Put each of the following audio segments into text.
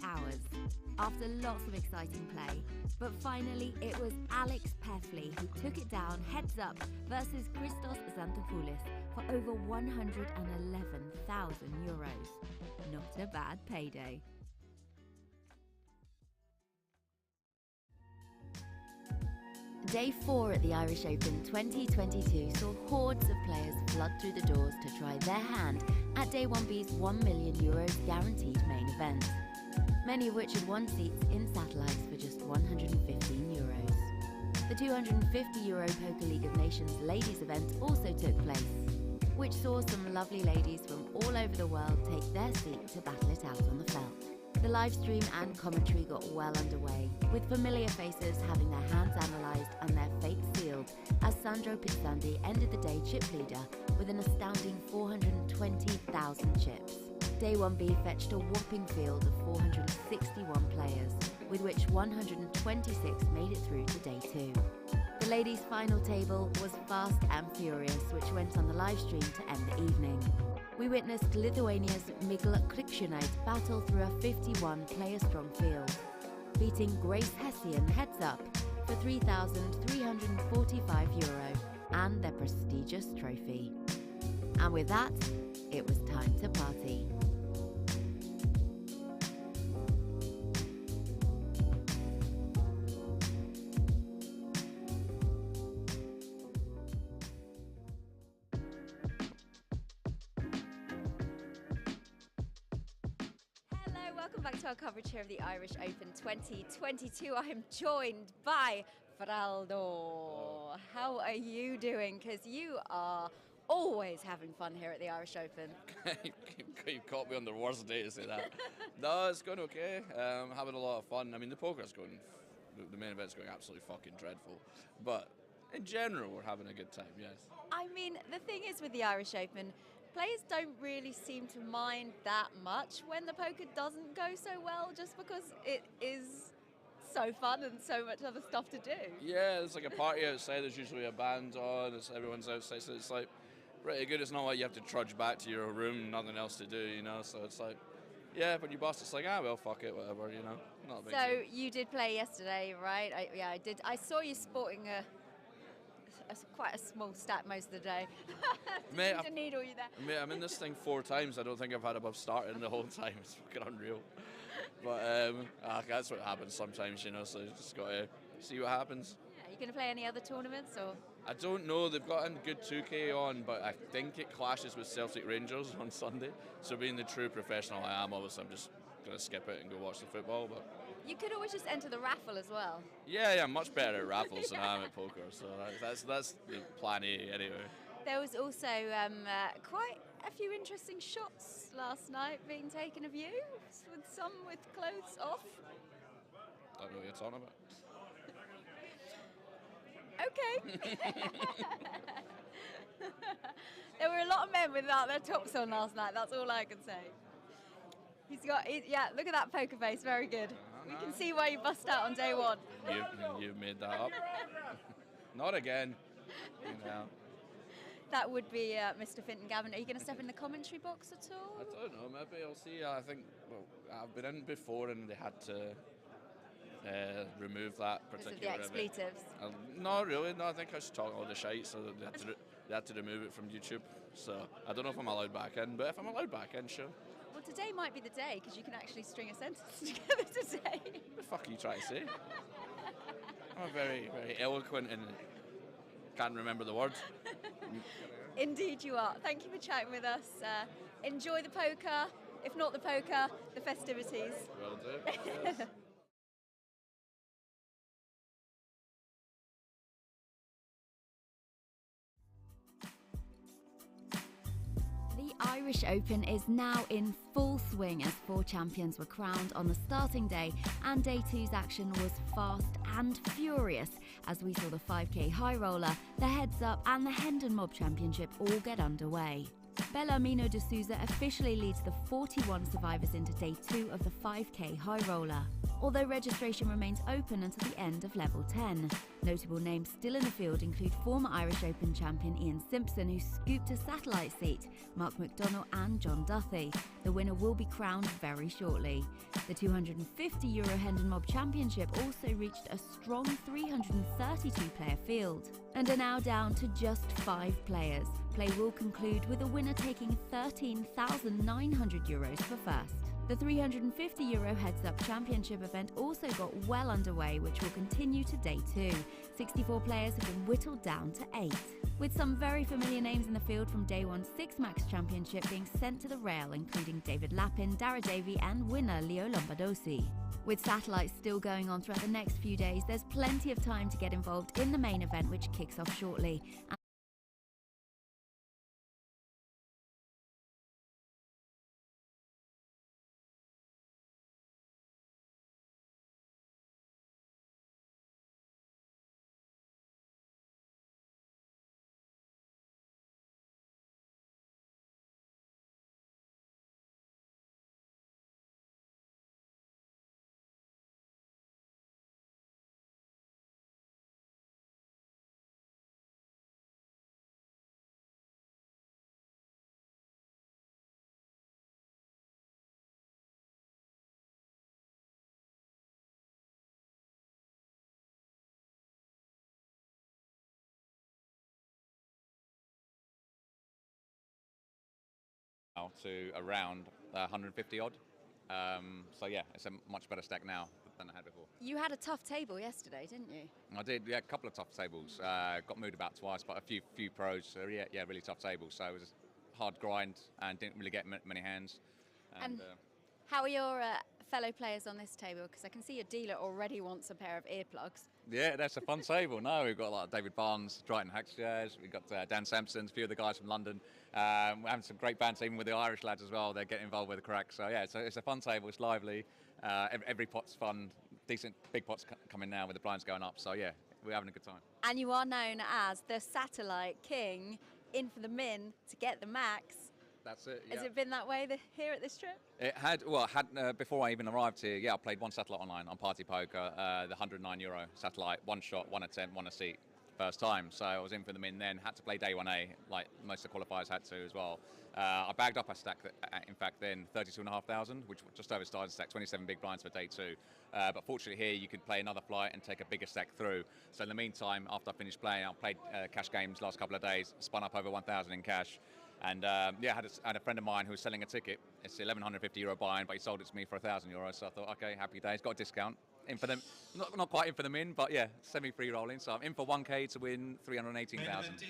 hours. After lots of exciting play, but finally it was Alex Peffley who took it down heads up versus Christos Xanthopoulos for over €111,000. Not a bad payday. Day 4 at the Irish Open 2022 saw hordes of players flood through the doors to try their hand at Day 1B's €1 million guaranteed main event, many of which had won seats in satellites for just €115. The €250 Poker League of Nations ladies event also took place, which saw some lovely ladies from all over the world take their seat to battle it out on the felt. The live stream and commentary got well underway, with familiar faces having their hands analysed and their fates sealed as Sandro Pizzandi ended the day chip leader with an astounding 420,000 chips. Day 1B fetched a whopping field of 461 players, with which 126 made it through to Day 2. The ladies' final table was fast and furious, which went on the live stream to end the evening. We witnessed Lithuania's Migla Krikščionait battle through a 51-player-strong field, beating Grace Hessian heads up for €3,345 and their prestigious trophy. And with that, it was time to party. Welcome back to our coverage here of the Irish Open 2022. I am joined by Feraldo. How are you doing? Because you are always having fun here at the Irish Open. You caught me on the worst day to say that. No, it's going okay. Having a lot of fun. I mean, the poker's going, the main event's going absolutely fucking dreadful. But in general, we're having a good time, yes. I mean, the thing is with the Irish Open, players don't really seem to mind that much when the poker doesn't go so well, just because it is so fun and so much other stuff to do. Yeah, there's like a party outside, there's usually a band on, everyone's outside, so it's like pretty good. It's not like you have to trudge back to your room, nothing else to do, you know, so it's like, yeah, when you bust, it's like, well, fuck it, whatever, you know, not a big deal. So you did play yesterday, right? I did. I saw you sporting quite a small stack most of the day. Mate, Didn't needle you there. Mate, I'm in this thing 4 times. I don't think I've had above starting the whole time. It's fucking unreal. But that's what happens sometimes, you know, so you just got to see what happens. Yeah, are you going to play any other tournaments? Or? I don't know. They've got a good 2K on, but I think it clashes with Celtic Rangers on Sunday. So being the true professional I am, obviously I'm just going to skip it and go watch the football. But you could always just enter the raffle as well. Yeah, I'm much better at raffles than I am at poker, so that's the plan A anyway. There was also quite a few interesting shots last night being taken of you, with some with clothes off. I don't know what you're talking about. Okay. There were a lot of men without their tops on last night, that's all I can say. Yeah, look at that poker face, very good. We can see why you bust out on day 1. You've made that up. Not again. You know. That would be Mr. Fintan Gavin. Are you going to step in the commentary box at all? I don't know, maybe I'll see. I think, well, I've been in before and they had to remove that particular... The expletives? No, really, no, I think I was talking all the shite, so they had to remove it from YouTube. So I don't know if I'm allowed back in, but if I'm allowed back in, sure. Well, today might be the day, because you can actually string a sentence together today. What the fuck are you trying to say? I'm very, very eloquent and can't remember the words. Indeed you are. Thank you for chatting with us. Enjoy the poker. If not the poker, the festivities. Will do. Yes. The Irish Open is now in full swing as 4 champions were crowned on the starting day, and Day 2's action was fast and furious as we saw the 5K High Roller, the Heads Up and the Hendon Mob Championship all get underway. Bellarmino de Souza officially leads the 41 survivors into Day 2 of the 5K High Roller. although registration remains open until the end of level 10. Notable names still in the field include former Irish Open champion Ian Simpson, who scooped a satellite seat, Mark McDonnell and John Duthie. The winner will be crowned very shortly. The €250 Hendon Mob Championship also reached a strong 332-player field and are now down to just 5 players. Play will conclude with the winner taking €13,900 for first. The €350 Heads-Up Championship event also got well underway, which will continue to day 2. 64 players have been whittled down to 8, with some very familiar names in the field from day 1's Six Max Championship being sent to the rail, including David Lappin, Dara Davey and winner Leo Lombardosi. With satellites still going on throughout the next few days, there's plenty of time to get involved in the main event, which kicks off shortly. To around 150 odd. So yeah, it's a much better stack now than I had before. You had a tough table yesterday, didn't you? I did, yeah, a couple of tough tables. Got moved about twice, but a few pros. So yeah, really tough tables. So it was a hard grind and didn't really get many hands. And how are your fellow players on this table? Because I can see your dealer already wants a pair of earplugs. Yeah, that's a fun table. No, we've got like David Barnes, Drayton Hackstairs, we've got Dan Sampson, a few of the guys from London. We're having some great bands, even with the Irish lads as well. They're getting involved with the crack. So yeah, it's a fun table. It's lively. Every pot's fun. Decent big pots coming now with the blinds going up. So yeah, we're having a good time. And you are known as the Satellite King, in for the min to get the max. That's it. Yeah. Has it been that way here at this trip? It had, before I even arrived here, yeah, I played one satellite online on Party Poker, the €109 satellite, one shot, one attempt, one a seat, first time. So I was in for them in then, had to play day 1A, like most of the qualifiers had to as well. I bagged up a stack, in fact, then 32,500, which just over started stack, 27 big blinds for day 2. But fortunately here, you could play another flight and take a bigger stack through. So in the meantime, after I finished playing, I played cash games last couple of days, spun up over 1,000 in cash. And yeah, I had a friend of mine who was selling a ticket. It's €1,150 buy-in, but he sold it to me for €1,000. So I thought, okay, happy days. Got a discount. In for them, not quite in for them in, but yeah, semi-free rolling. So I'm in for 1K to win 318,000.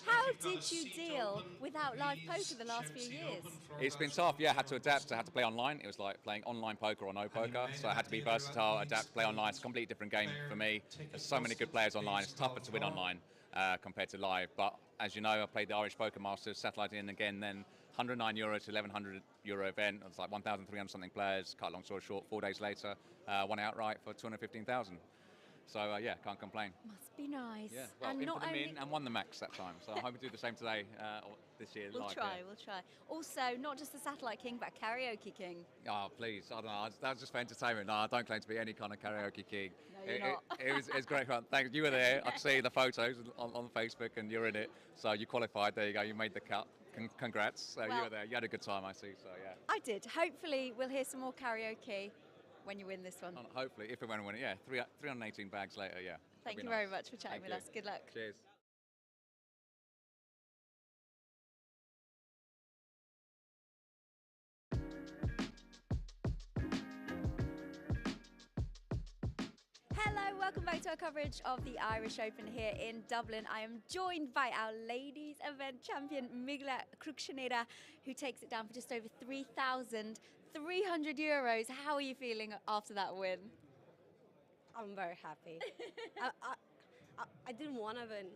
How did you deal without live poker the last few years? It's been tough. Yeah, I had to adapt. I had to play online. It was like playing online poker or no poker. So I had to be versatile, adapt, play online. It's a completely different game for me. There's so many good players online. It's tougher to win online compared to live. But as you know, I played the Irish Poker Masters, satellite in again, then €109 to €1,100 event. It's like 1,300 something players. Cut a long story short, 4 days later, won outright for 215,000. So yeah, can't complain. Must be nice. Yeah, well, and in not for the only min and won the max that time. So I hope we do the same today or this year. We'll try. Also, not just the Satellite King, but Karaoke King. Oh, please. I don't know. That was just for entertainment. No, I don't claim to be any kind of karaoke king. No, you're not. It was great fun. Thanks. You were there. I see the photos on Facebook and you're in it. So you qualified. There you go. You made the cut. Congrats. So you were there. You had a good time, I see. So yeah. I did. Hopefully we'll hear some more karaoke when you win this one. Hopefully, if and when I win it, yeah. 318 bags later, yeah. Thank you very much for chatting with us. Good luck. Cheers. Hello, welcome back to our coverage of the Irish Open here in Dublin. I am joined by our ladies event champion, Migla Cruickshaneda, who takes it down for just over €3,300. How are you feeling after that win? I'm very happy. I didn't want to win.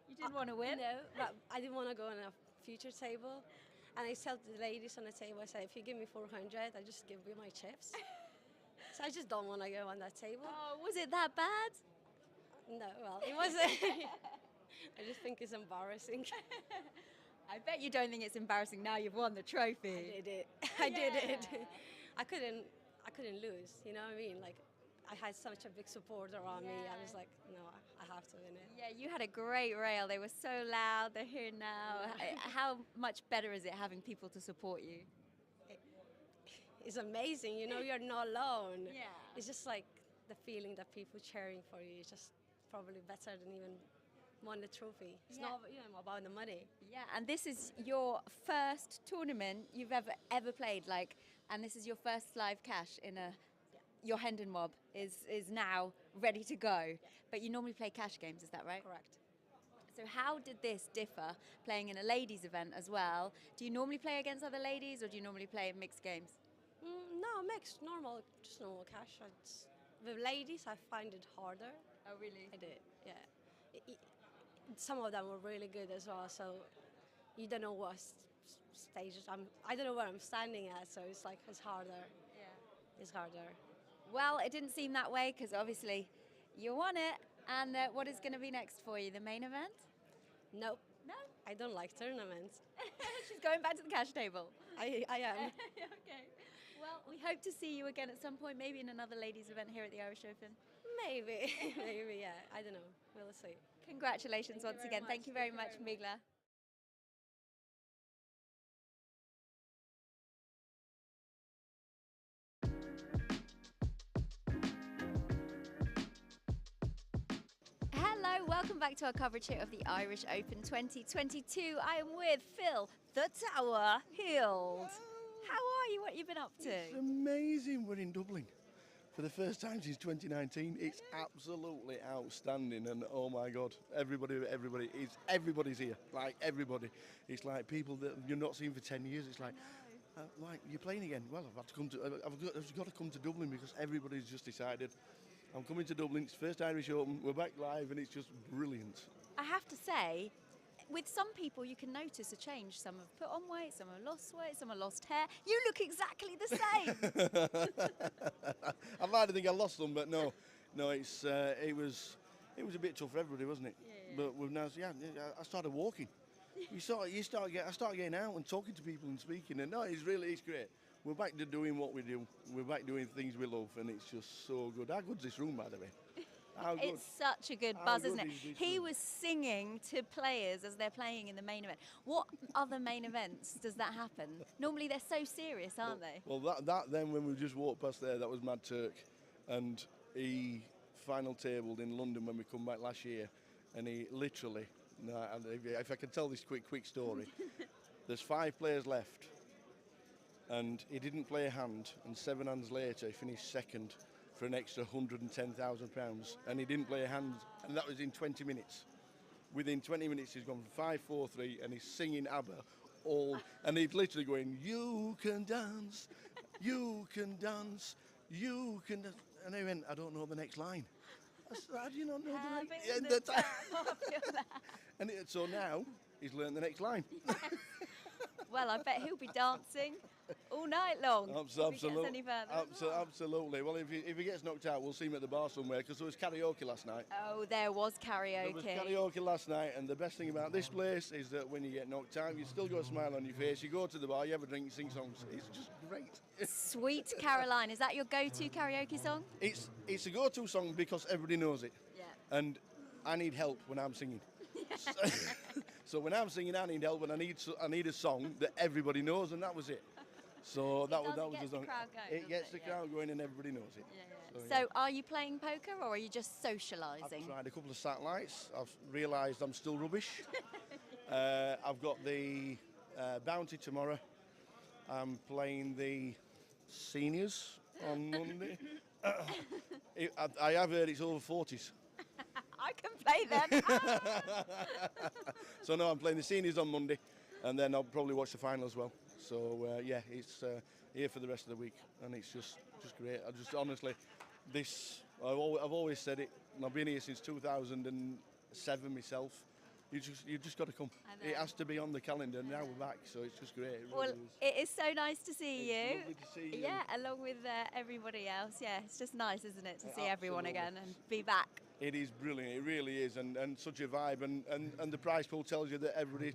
You didn't want to win? No, but I didn't want to go on a future table. And I told the ladies on the table, I said, if you give me 400, I just give you my chips. So I just don't want to go on that table. Oh, was it that bad? No, well, it wasn't. I just think it's embarrassing. I bet you don't think it's embarrassing now you've won the trophy. I did it. I did it. I couldn't lose. You know what I mean? Like, I had such a big support around me. I was like, no, I have to win it. Yeah, you had a great rail. They were so loud. They're here now. How much better is it having people to support you? It's amazing. You know, you're not alone. Yeah. It's just like the feeling that people cheering for you is just probably better than even won the trophy. It's not about the money. Yeah, and this is your first tournament you've ever played, like, and this is your first live cash in a. Your Hendon Mob is now ready to go, but you normally play cash games, is that right? Correct. So how did this differ, playing in a ladies' event as well? Do you normally play against other ladies, or do you normally play mixed games? No, mixed, normal, just normal cash. With ladies, I find it harder. Oh, really? I did, yeah. Some of them were really good as well, so you don't know what stages I don't know where I'm standing at, so it's like it's harder. Yeah. It's harder. Well, it didn't seem that way because obviously you won it. And what is going to be next for you? The main event? Nope. No? I don't like tournaments. She's going back to the cash table. I am. Okay. Well, we hope to see you again at some point, maybe in another ladies' event here at the Irish Open. Maybe. Maybe, yeah. I don't know. We'll see. Congratulations once again. Thank you very much, Migla. Hello, welcome back to our coverage here of the Irish Open 2022. I am with Phil, the Tower Hild. How are you? What have you been up to? It's amazing we're in Dublin for the first time since 2019. It's absolutely outstanding, and oh my God, everybody's here. Like everybody, it's like people that you're not seeing for 10 years. It's like you're playing again. Well, I've got to come to Dublin because everybody's just decided. I'm coming to Dublin. It's first Irish Open. We're back live, and it's just brilliant. I have to say, with some people you can notice a change. Some have put on weight, some have lost weight, some have lost hair. You look exactly the same. I'd like to think I lost them, but no, it was a bit tough for everybody, wasn't it? Yeah. But we've now, I started walking. I start getting out and talking to people and speaking, and it's great. We're back to doing what we do. We're back doing things we love, and it's just so good. How good's this room, by the way? How good? It's such a good buzz, isn't it? He was singing to players as they're playing in the main event. What other main events does that happen? Normally they're so serious, aren't they? Well, that then when we just walked past there, that was Mad Turk, and he final tabled in London when we come back last year, and he literally, if I can tell this quick story, there's 5 players left, and he didn't play a hand, and 7 hands later he finished second for an extra £110,000, and he didn't play a hand, and that was in 20 minutes. Within 20 minutes he's gone from 5-4-3, and he's singing ABBA and he's literally going, "You can dance, you can dance, you can dance," and I went, "I don't know the next line." I said, "How do you not know the next line?" And so now he's learned the next line. Well, I bet he'll be dancing all night long. Absolutely. Well. Absolutely. Well, if he gets knocked out, we'll see him at the bar somewhere, because there was karaoke last night. Oh, there was karaoke. There was karaoke last night, and the best thing about this place is that when you get knocked out, you still got a smile on your face. You go to the bar, you have a drink, you sing songs. It's just great. Sweet Caroline, is that your go-to karaoke song? It's a go-to song because everybody knows it. Yeah. And I need help when I'm singing. So when I'm singing, I need help, and I need a song that everybody knows, and that was it. So that was the song. It gets the crowd going, and everybody knows it. Yeah. So are you playing poker, or are you just socialising? I've tried a couple of satellites. I've realised I'm still rubbish. I've got the Bounty tomorrow. I'm playing the seniors on Monday. I have heard it's over 40s. I can play them. So no, I'm playing the seniors on Monday, and then I'll probably watch the final as well. So it's here for the rest of the week, and it's just great. I just honestly, I've always said it. And I've been here since 2007 myself. You just got to come. It has to be on the calendar. Now we're back, so it's just great. It really is. It is so nice to see you. Lovely to see you. Yeah, along with everybody else. Yeah, it's just nice, isn't it, to see everyone again and be back. It is brilliant. It really is, and such a vibe. And the prize pool tells you that everybody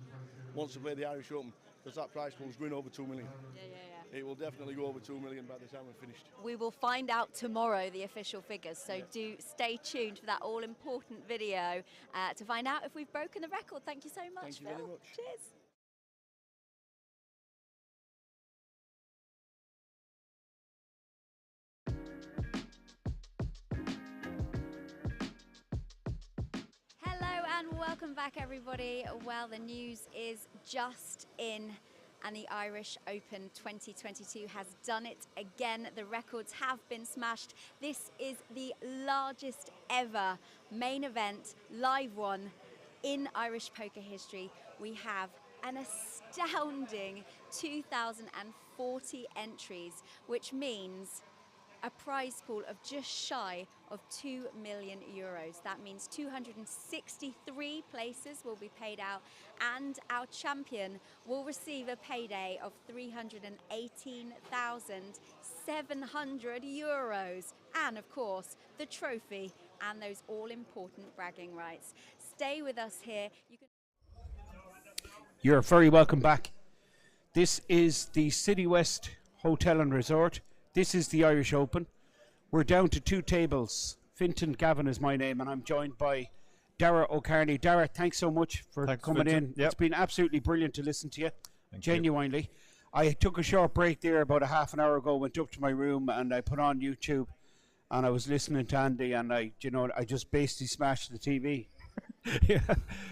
wants to play the Irish Open, because that prize pool is going over 2 million. Yeah. it will definitely go over 2 million by the time we're finished. We will find out tomorrow the official figures, so do stay tuned for that all-important video to find out if we've broken the record. Thank you so much, Thank you Phil. very much. Cheers. Hello and welcome back, everybody. Well, the news is just in, and the Irish Open 2022 has done it again. The records have been smashed. This is the largest ever main event, live one, in Irish poker history. We have an astounding 2,040 entries, which means a prize pool of just shy of 2 million euros. That means 263 places will be paid out, and our champion will receive a payday of 318,700 euros. And of course, the trophy and those all-important bragging rights. Stay with us here. You're very welcome back. This is the City West Hotel and Resort. This is the Irish Open. We're down to 2 tables. Fintan Gavin is my name, and I'm joined by Dara O'Carney. Dara, thanks so much for coming in. Yep. It's been absolutely brilliant to listen to you, genuinely. I took a short break there about a half an hour ago, went up to my room, and I put on YouTube, and I was listening to Andy, and I just basically smashed the TV.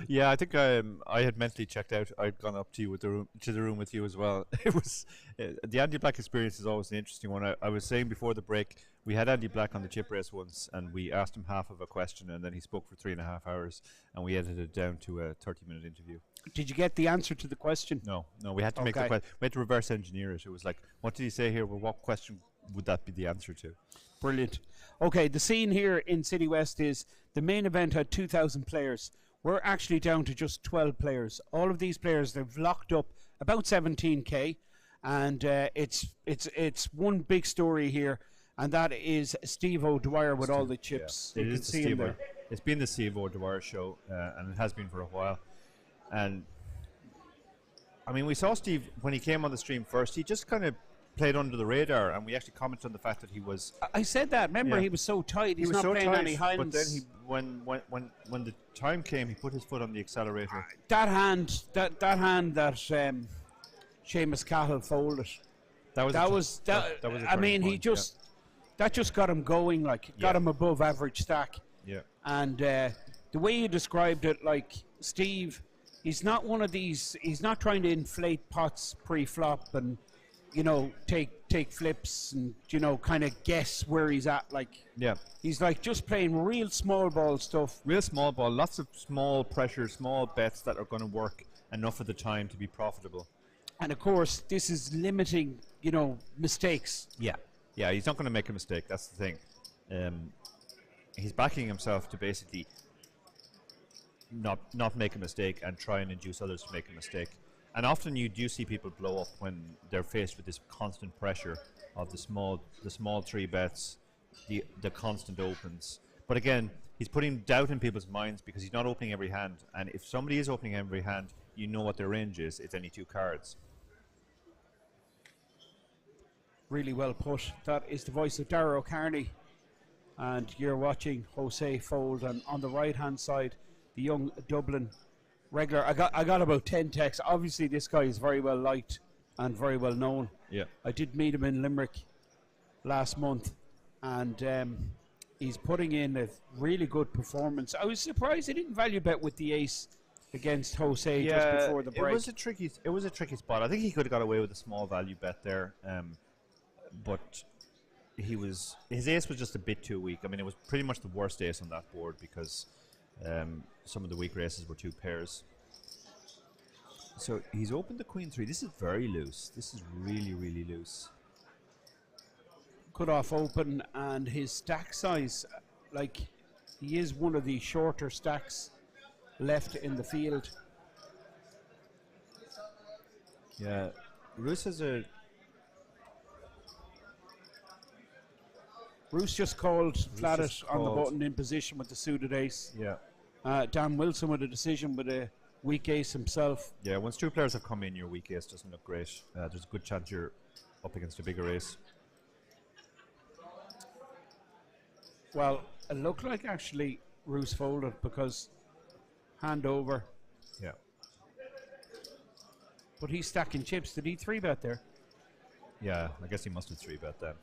Yeah, I think I had mentally checked out. I'd gone up to you with the room with you as well. It was the Andy Black experience is always an interesting one. I was saying before the break, we had Andy Black on the chip race once, and we asked him half of a question, and then he spoke for 3.5 hours, and we edited it down to a 30-minute interview. Did you get the answer to the question? No, we had to make we had to reverse engineer it. It was like, what did he say here? Well, what question would that be the answer to? Brilliant. Okay, the scene here in City West is the main event had 2,000 players. We're actually down to just 12 players. All of these players, they've locked up about 17k, and it's one big story here, and that is Steve O'Dwyer with all the chips. Yeah. It's been the Steve O'Dwyer show, and it has been for a while. And I mean, we saw Steve when he came on the stream first. He just kind of played under the radar, and we actually commented on the fact that he was. I said that. Remember, he was so tight. He's not playing any hands. But then when the time came, he put his foot on the accelerator. That hand that Seamus Cahill folded. That was. I mean, he just that just got him going. Like got him above average stack. Yeah. And the way you described it, like Steve, he's not one of these. He's not trying to inflate pots pre-flop and, take flips and, kind of guess where he's at. Like, he's like just playing real small ball stuff. Real small ball, lots of small pressure, small bets that are going to work enough of the time to be profitable. And of course, this is limiting, mistakes. Yeah, he's not going to make a mistake. That's the thing. He's backing himself to basically not make a mistake and try and induce others to make a mistake. And often you do see people blow up when they're faced with this constant pressure of the small 3 bets, the constant opens. But again, he's putting doubt in people's minds because he's not opening every hand. And if somebody is opening every hand, you know what their range is. It's only 2 cards. Really well put. That is the voice of Dara O'Carney. And you're watching Jose fold. And on the right-hand side, the young Dublin regular. I got about 10 texts. Obviously, this guy is very well liked and very well known. Yeah. I did meet him in Limerick last month, and he's putting in a really good performance. I was surprised he didn't value bet with the ace against Jose just before the break. It was a tricky spot. I think he could have got away with a small value bet there, but his ace was just a bit too weak. I mean, it was pretty much the worst ace on that board because some of the weak races were 2 pairs. So he's opened the Queen 3. This is very loose. This is really, really loose. Cut off open, and his stack size, like, he is one of the shorter stacks left in the field. Yeah, Roos has a. Roos just called flatted on the button in position with the suited ace. Yeah. Dan Wilson with a decision with a weak ace himself. Yeah, once 2 players have come in, your weak ace doesn't look great. There's a good chance you're up against a bigger ace. Well, it looked like actually Roos folded because hand over, Yeah. but he's stacking chips. Did he 3-bet there? Yeah, I guess he must have 3-bet then.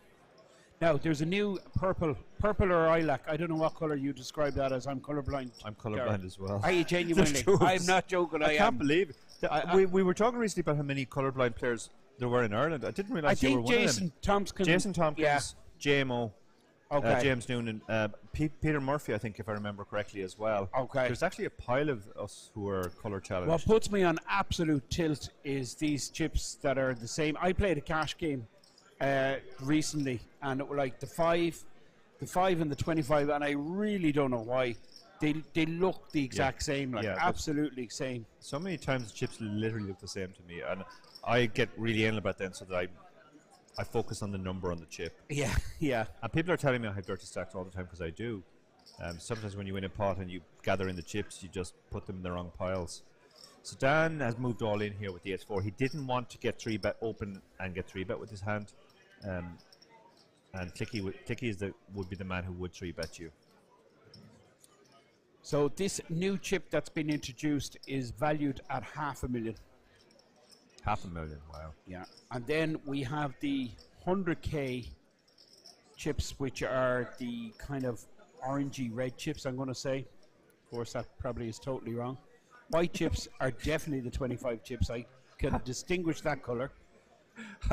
Now, there's a new purple or lilac. I don't know what colour you describe that as. I'm colourblind. I'm colourblind as well. Are you genuinely? There's two of I'm us. not joking. I can't am. believe it. We were talking recently about how many colourblind players there were in Ireland. I didn't I realise you were think one of Jason them. Tompkins. Jason Tompkins, Yeah. JMO, Okay. James Noonan, Peter Murphy, I think, if I remember correctly as well. Okay. There's actually a pile of us who are colour challenged. What puts me on absolute tilt is these chips that are the same. I played a cash game recently, and it were like the 5 and the 25, and I really don't know why. They look the exact same, like Yeah, but- absolutely same. So many times the chips literally look the same to me, and I get really anal about them, so that I focus on the number on the chip. Yeah, yeah. And people are telling me I have dirty stacks all the time because I do. Sometimes when you win a pot and you gather in the chips, you just put them in the wrong piles. So Dan has moved all in here with the ace-4. He didn't want to get 3-bet open and get 3-bet with his hand. And Clicky would be the man who would 3-bet you. So this new chip that's been introduced is valued at 500,000. 500,000, wow. Yeah. And then we have the 100k chips, which are the kind of orangey red chips, I'm going to say. Of course, that probably is totally wrong. White chips are definitely the 25 chips. I can distinguish that color.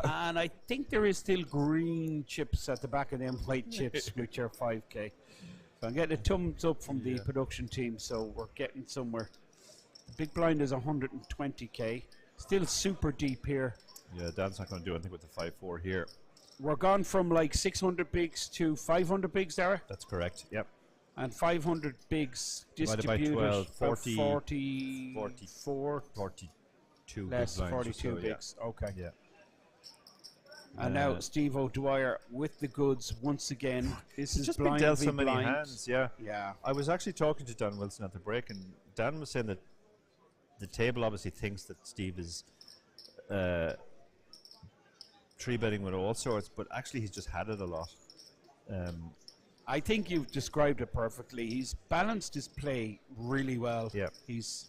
And I think there is still green chips at the back of them white chips, which are 5k. So I'm getting a thumbs up from the production team, so we're getting somewhere. The big blind is 120k. Still super deep here. Yeah, Dan's not going to do anything with the 5-4 here. We're gone from like 600 bigs to 500 bigs, Dara? That's correct, yep. And 500 bigs Divided by distributed 12, about 40, 44 42 less big blinds or 42 so, yeah. bigs. Okay. Yeah. And now Steve O'Dwyer with the goods once again. This is Just been blind dealt v so many blind. hands, yeah. Yeah. I was actually talking to Dan Wilson at the break, and Dan was saying that the table obviously thinks that Steve is 3-betting with all sorts, but actually he's just had it a lot. I think you've described it perfectly. He's balanced his play really well. Yeah. He's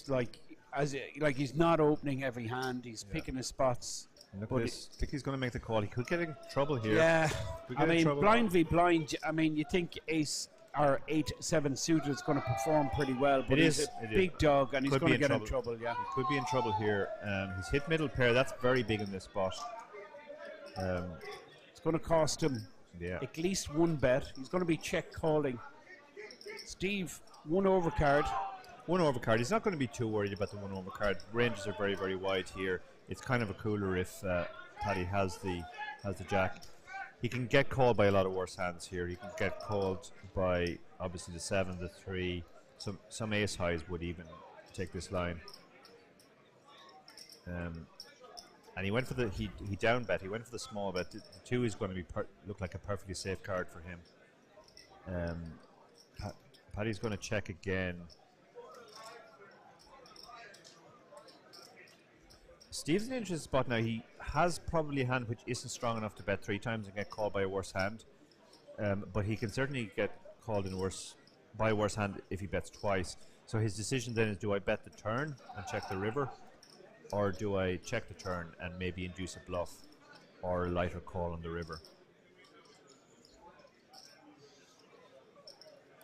like he's not opening every hand. He's picking his spots. Look But at this. I think he's going to make the call. He could get in trouble here. Yeah, Could I get in mean, trouble. blind v blind. I mean, you think ace or 8-7 suited is going to perform pretty well, but It he's is, a it is. big dog and he's Could going be to in get in trouble. trouble. Yeah, He could be in trouble here. He's hit middle pair. That's very big in this spot. it's going to cost him Yeah. at least one bet. He's going to be check calling. Steve, one overcard. One overcard. He's not going to be too worried about the one overcard. Ranges are very, very wide here. It's kind of a cooler if Paddy has the jack. He can get called by a lot of worse hands here. He can get called by obviously the 7, the 3. Some ace highs would even take this line. And he went for the he down bet. He went for the small bet. The 2 is going to be look like a perfectly safe card for him. Paddy's going to check again. Steve's in an interesting spot now. He has probably a hand which isn't strong enough to bet 3 times and get called by a worse hand. But he can certainly get called by a worse hand if he bets twice. So his decision then is, do I bet the turn and check the river? Or do I check the turn and maybe induce a bluff or a lighter call on the river?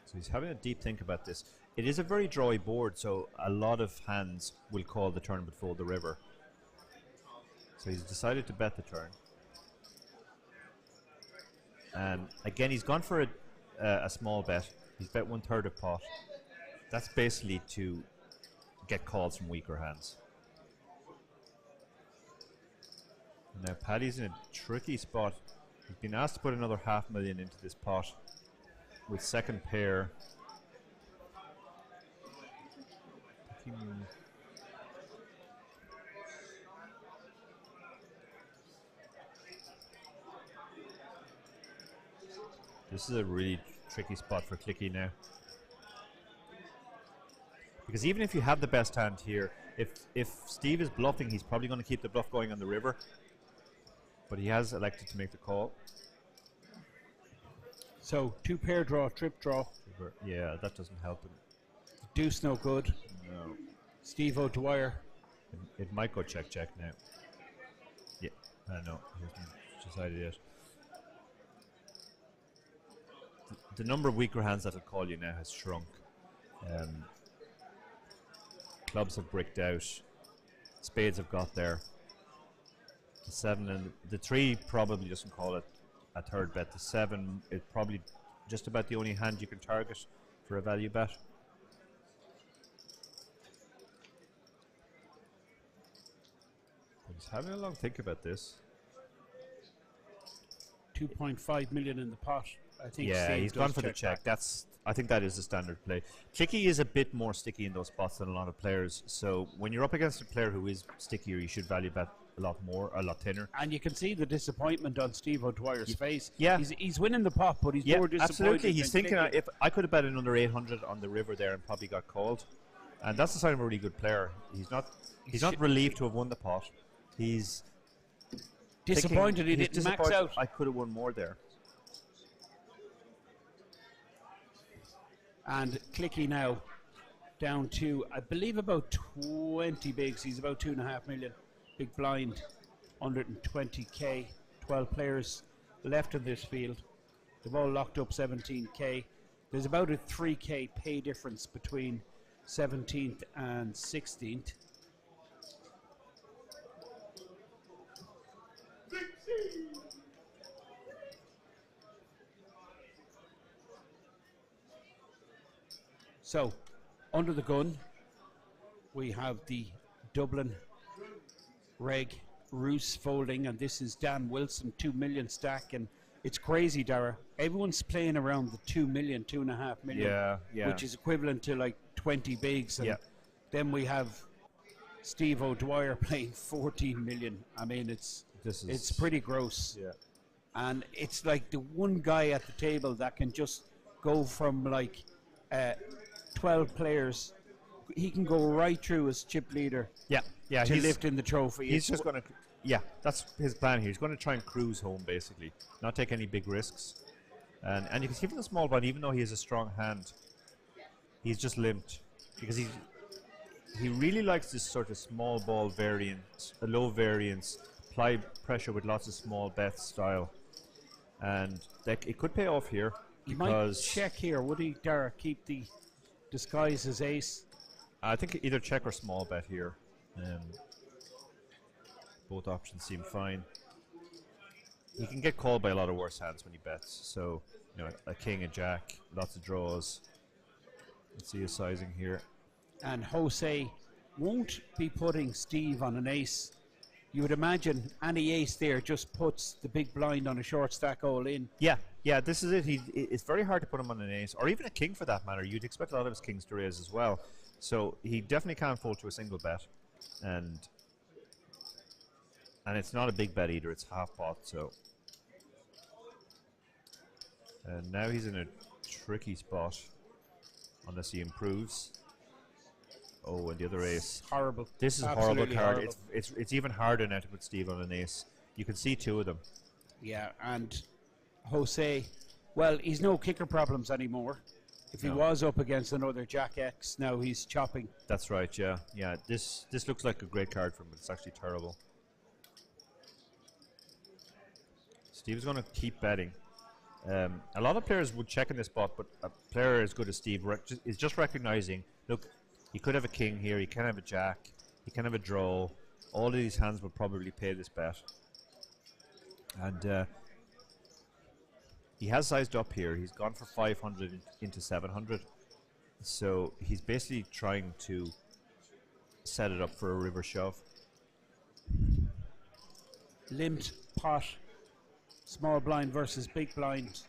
So he's having a deep think about this. It is a very drawy board, so a lot of hands will call the turn but fold the river. So he's decided to bet the turn. And again, he's gone for a small bet. He's bet 1/3 of pot. That's basically to get calls from weaker hands. Now Paddy's in a tricky spot. He's been asked to put another 500,000 into this pot with second pair. This is a really tricky spot for Clicky now. Because even if you have the best hand here, if Steve is bluffing, he's probably going to keep the bluff going on the river. but he has elected to make the call. So 2 pair draw, trip draw. Yeah, that doesn't help him. Deuce no good. No. Steve O'Dwyer. It might go check now. Yeah, no, he hasn't decided yet. The number of weaker hands that'll call you now has shrunk. Clubs have bricked out. Spades have got there. The 7 and the 3 probably doesn't call it a third bet. The 7 is probably just about the only hand you can target for a value bet. He's having a long think about this. 2.5 million in the pot. I think. Yeah, Steve he's does gone for the check. back. I think that is the standard play. Clicky is a bit more sticky in those spots than a lot of players. So when you're up against a player who is stickier, you should value bet a lot more, a lot thinner. And you can see the disappointment on Steve O'Dwyer's face. Yeah. He's winning the pot, but he's more disappointed. Absolutely. He's than thinking, Clicky. if I could have bet another 800 on the river there and probably got called. And that's the sign of a really good player. He's not relieved to have won the pot. He's disappointed he he's didn't max disappointed, out. I could have won more there. And Clicky now down to, I believe, about 20 bigs. He's about 2.5 million. Big blind, 120k. 12 players left in this field. They've all locked up 17k. There's about a 3k pay difference between 17th and 16th. So, under the gun, we have the Dublin Reg Roos folding, and this is Dan Wilson, 2 million stack, and it's crazy, Dara. Everyone's playing around the 2 million, 2.5 million, Yeah. which is equivalent to like 20 bigs. And Yeah. then we have Steve O'Dwyer playing 14 million. I mean, it's pretty gross. Yeah. And it's like the one guy at the table that can just go from like 12 players. He can go right through as chip leader Yeah. to He's lift in the trophy. He's just going to, that's his plan here. He's going to try and cruise home, basically, not take any big risks. And you can see from the small blind, even though he has a strong hand, he's just limped because he really likes this sort of small ball variance, a low variance, apply pressure with lots of small bets style, and it could pay off here He might because check here. Would he, Dara, keep the disguise as ace? I think either check or small bet here. Both options seem fine. He can get called by a lot of worse hands when he bets. So, a king, a jack, lots of draws. Let's see his sizing here. And Jose won't be putting Steve on an ace. You would imagine any ace there just puts the big blind on a short stack all in. Yeah, this is it. It's very hard to put him on an ace, or even a king for that matter. You'd expect a lot of his kings to raise as well. So he definitely can't fold to a single bet. And it's not a big bet either. It's half pot, so. And now he's in a tricky spot, unless he improves. Oh, and the other ace. Horrible. This is a Absolutely horrible card. horrible. It's even harder now to put Steve on an ace. You can see two of them. Yeah, and Jose, well, he's no kicker problems anymore. If he No. was up against another Jack X, now he's chopping. That's right, yeah. This looks like a great card for him, but it's actually terrible. Steve's going to keep betting. A lot of players would check in this spot, but a player as good as Steve is just recognizing, look, he could have a king here, he can have a jack, he can have a draw. All of these hands will probably pay this bet. And he has sized up here. He's gone for 500 into 700. So he's basically trying to set it up for a river shove. Limped pot, small blind versus big blind.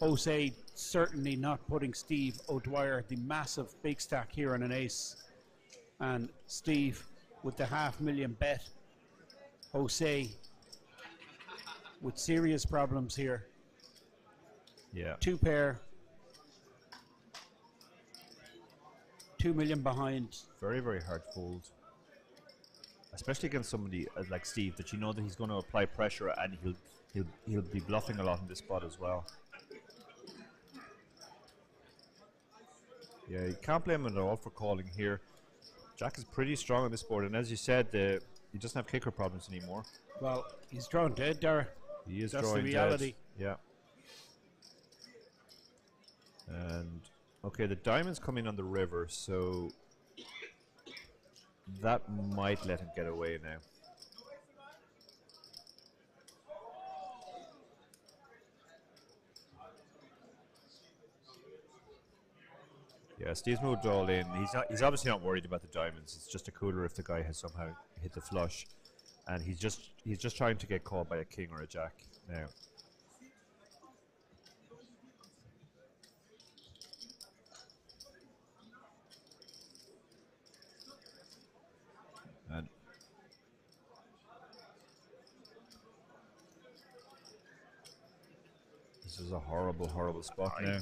Jose certainly not putting Steve O'Dwyer, the massive big stack here on an ace. And Steve with the $500,000 bet. Jose with serious problems here. Yeah. Two pair. 2 million behind. Very, very hard fold. especially against somebody like Steve, that you know that he's going to apply pressure and he'll be bluffing a lot in this spot as well. Yeah, you can't blame him at all for calling here. Jack is pretty strong on this board, and as you said, he doesn't have kicker problems anymore. Well, he's drawn dead, Dara. He is That's drawing the reality. dead. Yeah. And okay, the diamond's coming on the river, so that might let him get away now. Yeah, Steve's moved all in. He's obviously not worried about the diamonds. It's just a cooler if the guy has somehow hit the flush, and he's just trying to get called by a king or a jack now. And this is a horrible, horrible spot now.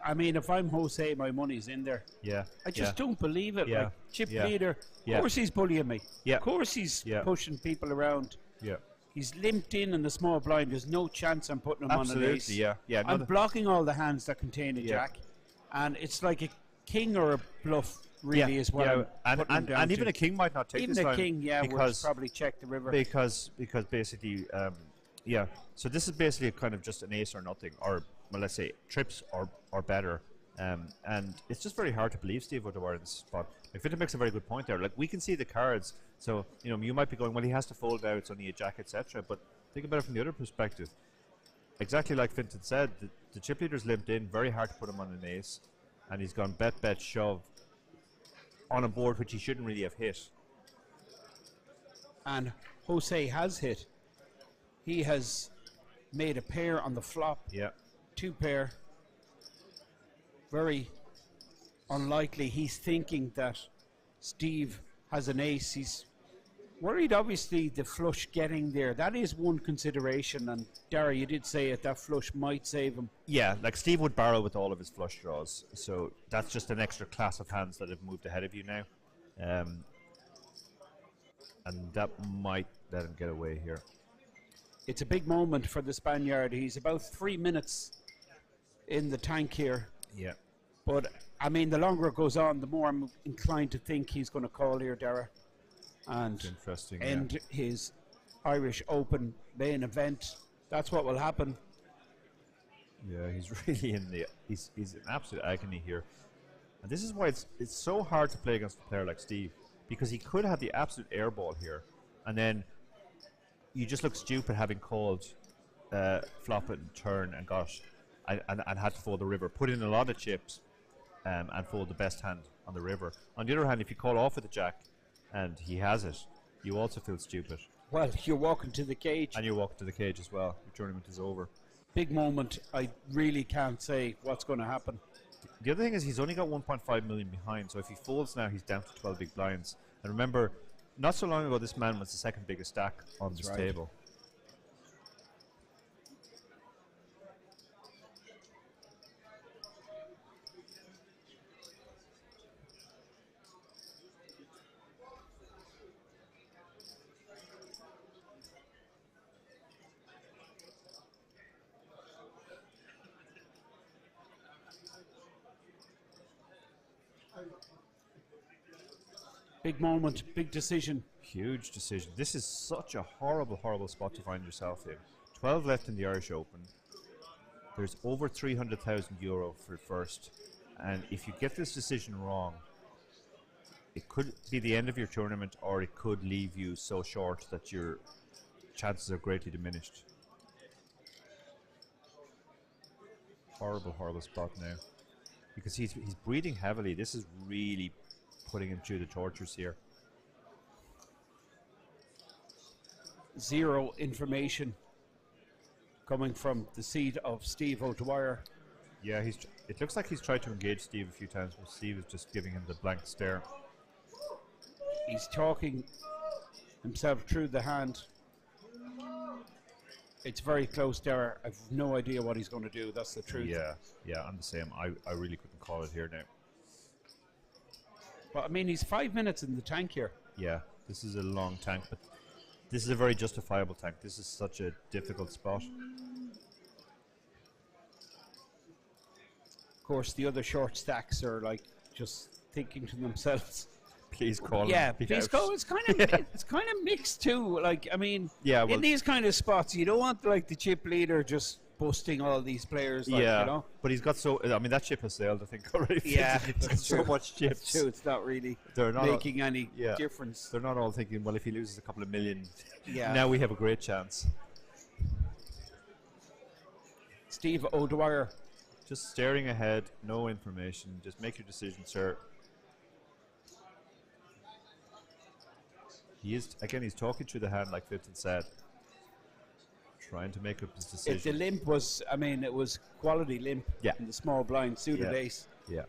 I mean, if I'm Jose, my money's in there. Yeah. I just don't believe it. Yeah. Like, chip Yeah. leader. Yeah. Of course he's bullying me. Yeah. Of course he's Yeah. pushing people around. Yeah. He's limped in the small blind. There's no chance I'm putting him on an ace. Absolutely, yeah. Yeah. I'm blocking all the hands that contain a Yeah. jack. And it's like a king or a bluff, really, is what I'm putting him down and even to. a king might not take Even this a line king, yeah, would because probably check the river. because basically, yeah. So this is basically a kind of just an ace or nothing, or well, let's say trips or better. And it's just very hard to believe Steve O'Dwyer in this spot. Like Fintan makes a very good point there. Like we can see the cards, so you might be going, well, he has to fold out, it's only a jack, etc. But think about it from the other perspective. Exactly like Fintan said, the chip leader's limped in, very hard to put him on an ace, and he's gone bet shove on a board which he shouldn't really have hit. And Jose has hit. He has made a pair on the flop. Yeah. 2 pair. Very unlikely. He's thinking that Steve has an ace. He's worried, obviously, the flush getting there. That is one consideration. And Dara, you did say it, that flush might save him. Yeah, like Steve would barrel with all of his flush draws, so that's just an extra class of hands that have moved ahead of you now, and that might let him get away here. It's a big moment for the Spaniard. He's about 3 minutes in the tank here. Yeah. But, I mean, the longer it goes on, the more I'm inclined to think he's going to call here, Dara, and Interesting. end his Irish Open main event. That's what will happen. Yeah, he's really in the. He's in absolute agony here, and this is why it's so hard to play against a player like Steve, because he could have the absolute airball here, and then you just look stupid having called flop it and turn and and had to fold the river, put in a lot of chips, and fold the best hand on the river. On the other hand, if you call off with the jack and he has it, you also feel stupid. Well, you're walking to the cage. And you're walking to the cage as well. Your tournament is over. Big moment. I really can't say what's going to happen. The other thing is he's only got 1.5 million behind, so if he folds now, he's down to 12 big blinds. And remember, not so long ago, this man was the second biggest stack on this table. Big moment, big decision. Huge decision. This is such a horrible, horrible spot to find yourself in. 12 left in the Irish Open. There's over 300,000 euro for first. And if you get this decision wrong, it could be the end of your tournament, or it could leave you so short that your chances are greatly diminished. Horrible, horrible spot now. Because he's breathing heavily. This is really putting him through the tortures here. Zero information coming from the seat of Steve O'Dwyer. Yeah, it looks like he's tried to engage Steve a few times, but Steve is just giving him the blank stare. He's talking himself through the hand. It's very close there. I've no idea what he's going to do. That's the truth. Yeah, I'm the same. I really couldn't call it here now. But I mean, he's 5 minutes in the tank here. Yeah, This is a long tank, but this is a very justifiable tank. This is such a difficult spot. Of course, the other short stacks are like just thinking to themselves. Please call Yeah, him. please go. It's kind of it's kind of mixed too. Like I mean, Yeah, well- in these kind of spots, you don't want like the chip leader just busting all these players. Like, Yeah, you know. but he's got so. I mean, that chip has sailed. I think already. Yeah, He's got that's so true. much chips. True, it's not really They're not making any yeah. difference. They're not all thinking, well, if he loses a couple of million, Yeah. now we have a great chance. Steve O'Dwyer. Just staring ahead, no information. Just make your decision, sir. He is again. He's talking through the hand, like Fitton said, trying to make up his If the decision. limp was, I mean, it was quality limp. Yeah. In the small blind suited Yeah. ace. Yeah,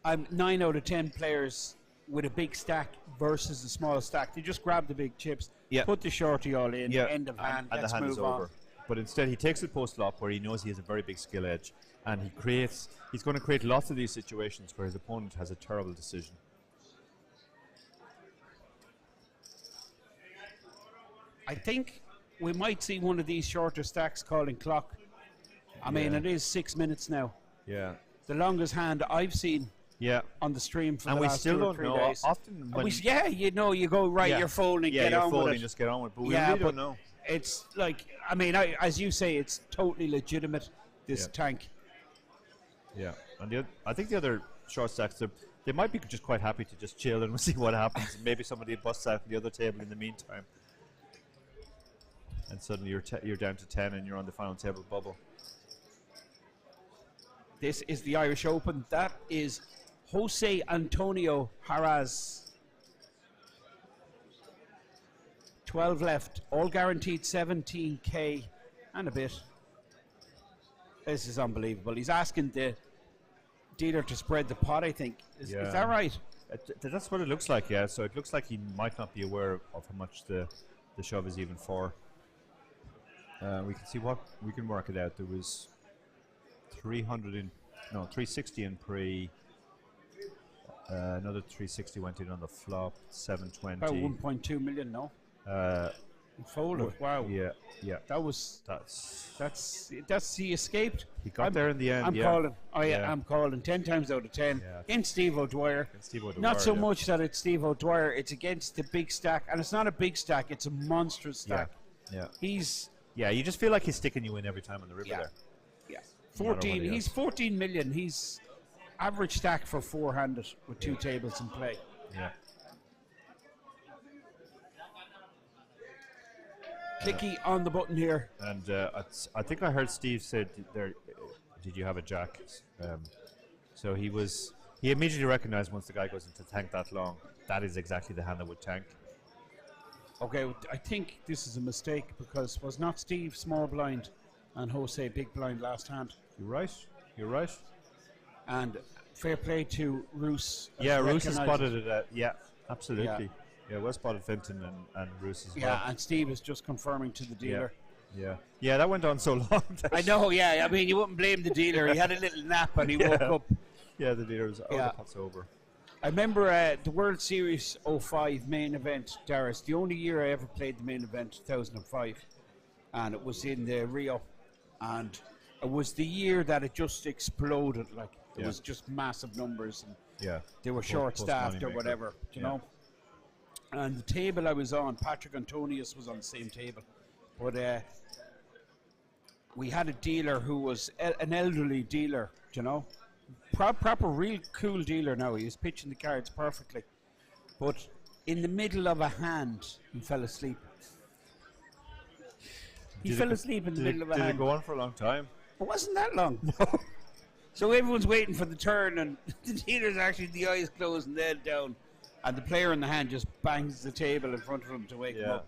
I'm 9 out of 10 players with a big stack versus a small stack. They just grab the big chips, Yeah. put the shorty all in, yeah. end of hand, and let's the hand move is on. over. But instead, he takes it post flop where he knows he has a very big skill edge, and he creates. He's going to create lots of these situations where his opponent has a terrible decision. I think we might see one of these shorter stacks calling clock. I mean, Yeah. it is 6 minutes now. Yeah, The longest hand I've seen yeah. on the stream for And the we last still 2 or don't 3 know. days. Often And when yeah, you know, you go right, yeah. you're folding, yeah, get you're on folding, with it. just get on with it. But we Yeah, really but don't know. it's like, I mean, as you say, it's totally legitimate, this Yeah. tank. Yeah, and I think the other short stacks, they might be just quite happy to just chill and see what happens. Maybe somebody busts out on the other table in the meantime, and suddenly you're down to 10 and you're on the final table bubble. This is the Irish Open. That is Jose Antonio Haraz. 12 left, all guaranteed 17k and a bit. This is unbelievable. He's asking the dealer to spread the pot, I think. Is Yeah. that right? That's what it looks like, yeah. So it looks like he might not be aware of how much the shove is even for. We can see what we can work it out. There was 360 in pre. Another 360 went in on the flop. 720. About 1.2 million, no? He folded. Wow. Yeah, yeah. That's he escaped. He got there in the end. I'm yeah. calling. Oh yeah, Yeah. I'm calling 10 times out of 10 Yeah. against Steve O'Dwyer. Steve O'Dwyer, Not so yeah. much that it's Steve O'Dwyer, it's against the big stack, and it's not a big stack, it's a monstrous Yeah, stack. yeah. He's Yeah, you just feel like he's sticking you in every time on the river Yeah. there. yeah, No matter 14. what he He's has. 14 million. He's average stack for four-handed with 2 tables in play. Yeah. Clicky on the button here. And I think I heard Steve said there. Did you have a jack? So he immediately recognized once the guy goes into tank that long, that is exactly the hand that would tank. Okay, I think this is a mistake because was not Steve small blind and Jose big blind last hand. You're right. You're right. And fair play to Roos. Yeah, Roos has recognised spotted it. Yeah, absolutely. Yeah, well spotted Fenton and Roos as well. Yeah, and Steve is just confirming to the dealer. Yeah. Yeah, that went on so long. I know, yeah. I mean, you wouldn't blame the dealer. He had a little nap and he woke up. Yeah, the dealer was, Yeah. the pot's over. I remember the World Series 05 main event, Darius. The only year I ever played the main event, 2005. And it was in Rio. And it was the year that it just exploded. Like, it Yeah. was just massive numbers. And Yeah. they were Post- short-staffed or post-moneymaker. whatever, you Yeah. know. And the table I was on, Patrick Antonius was on the same table. But we had a dealer who was an elderly dealer, you know. Proper, real cool dealer now. He was pitching the cards perfectly. But in the middle of a hand, he fell asleep. He fell asleep in the middle of a Did hand. it go on for a long time? It wasn't that long. No. So everyone's waiting for the turn, and the dealer's actually the eyes closed and the head down, and the player in the hand just bangs the table in front of him to wake him Yeah. up.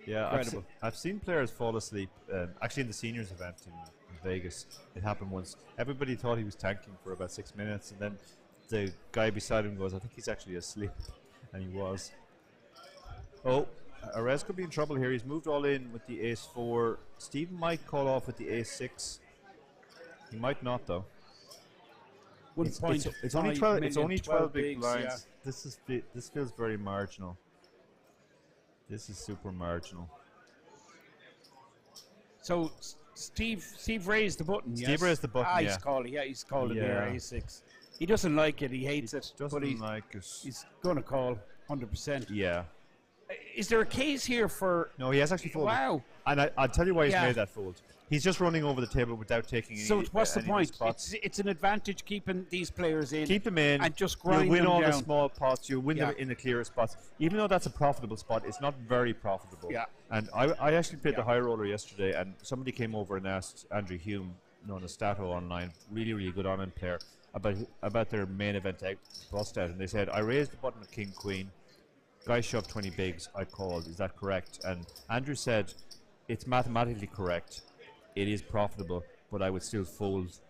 Yeah, Incredible. I've seen players fall asleep. Actually, in the seniors event in Vegas, it happened once. Everybody thought he was tanking for about 6 minutes, and then the guy beside him goes, "I think he's actually asleep," and he was. Oh, Arez could be in trouble here. He's moved all in with the ace-4. Stephen might call off with the ace-6. He might not, though. It's only 12. It's only 12 big bigs, blinds. yeah. This feels very marginal. This is super marginal. So Steve raised the button. Steve yes? raised the button, Ah, yeah. he's calling there, Yeah. A6. He doesn't like it, he hates it. But Doesn't like it. he's going to call 100%. Yeah. Is there a case here for... No, he has actually folded. Wow. And I'll tell you why he's Yeah. made that fold. He's just running over the table without taking any. So what's the any of point? spots. It's an advantage keeping these players in. Keep them in. And just You'll grind win them all down. the small pots. You'll win Yeah. them in the clearer spots. Even though that's a profitable spot, it's not very profitable. Yeah. And I actually played Yeah. the high roller yesterday, and somebody came over and asked Andrew Hume, known as Stato online, really good online player, about their main event bust out, and they said, I raised the button of King Queen. Guy shoved 20 bigs. I called. Is that correct? And Andrew said, it's mathematically correct. It is profitable, but I would still fold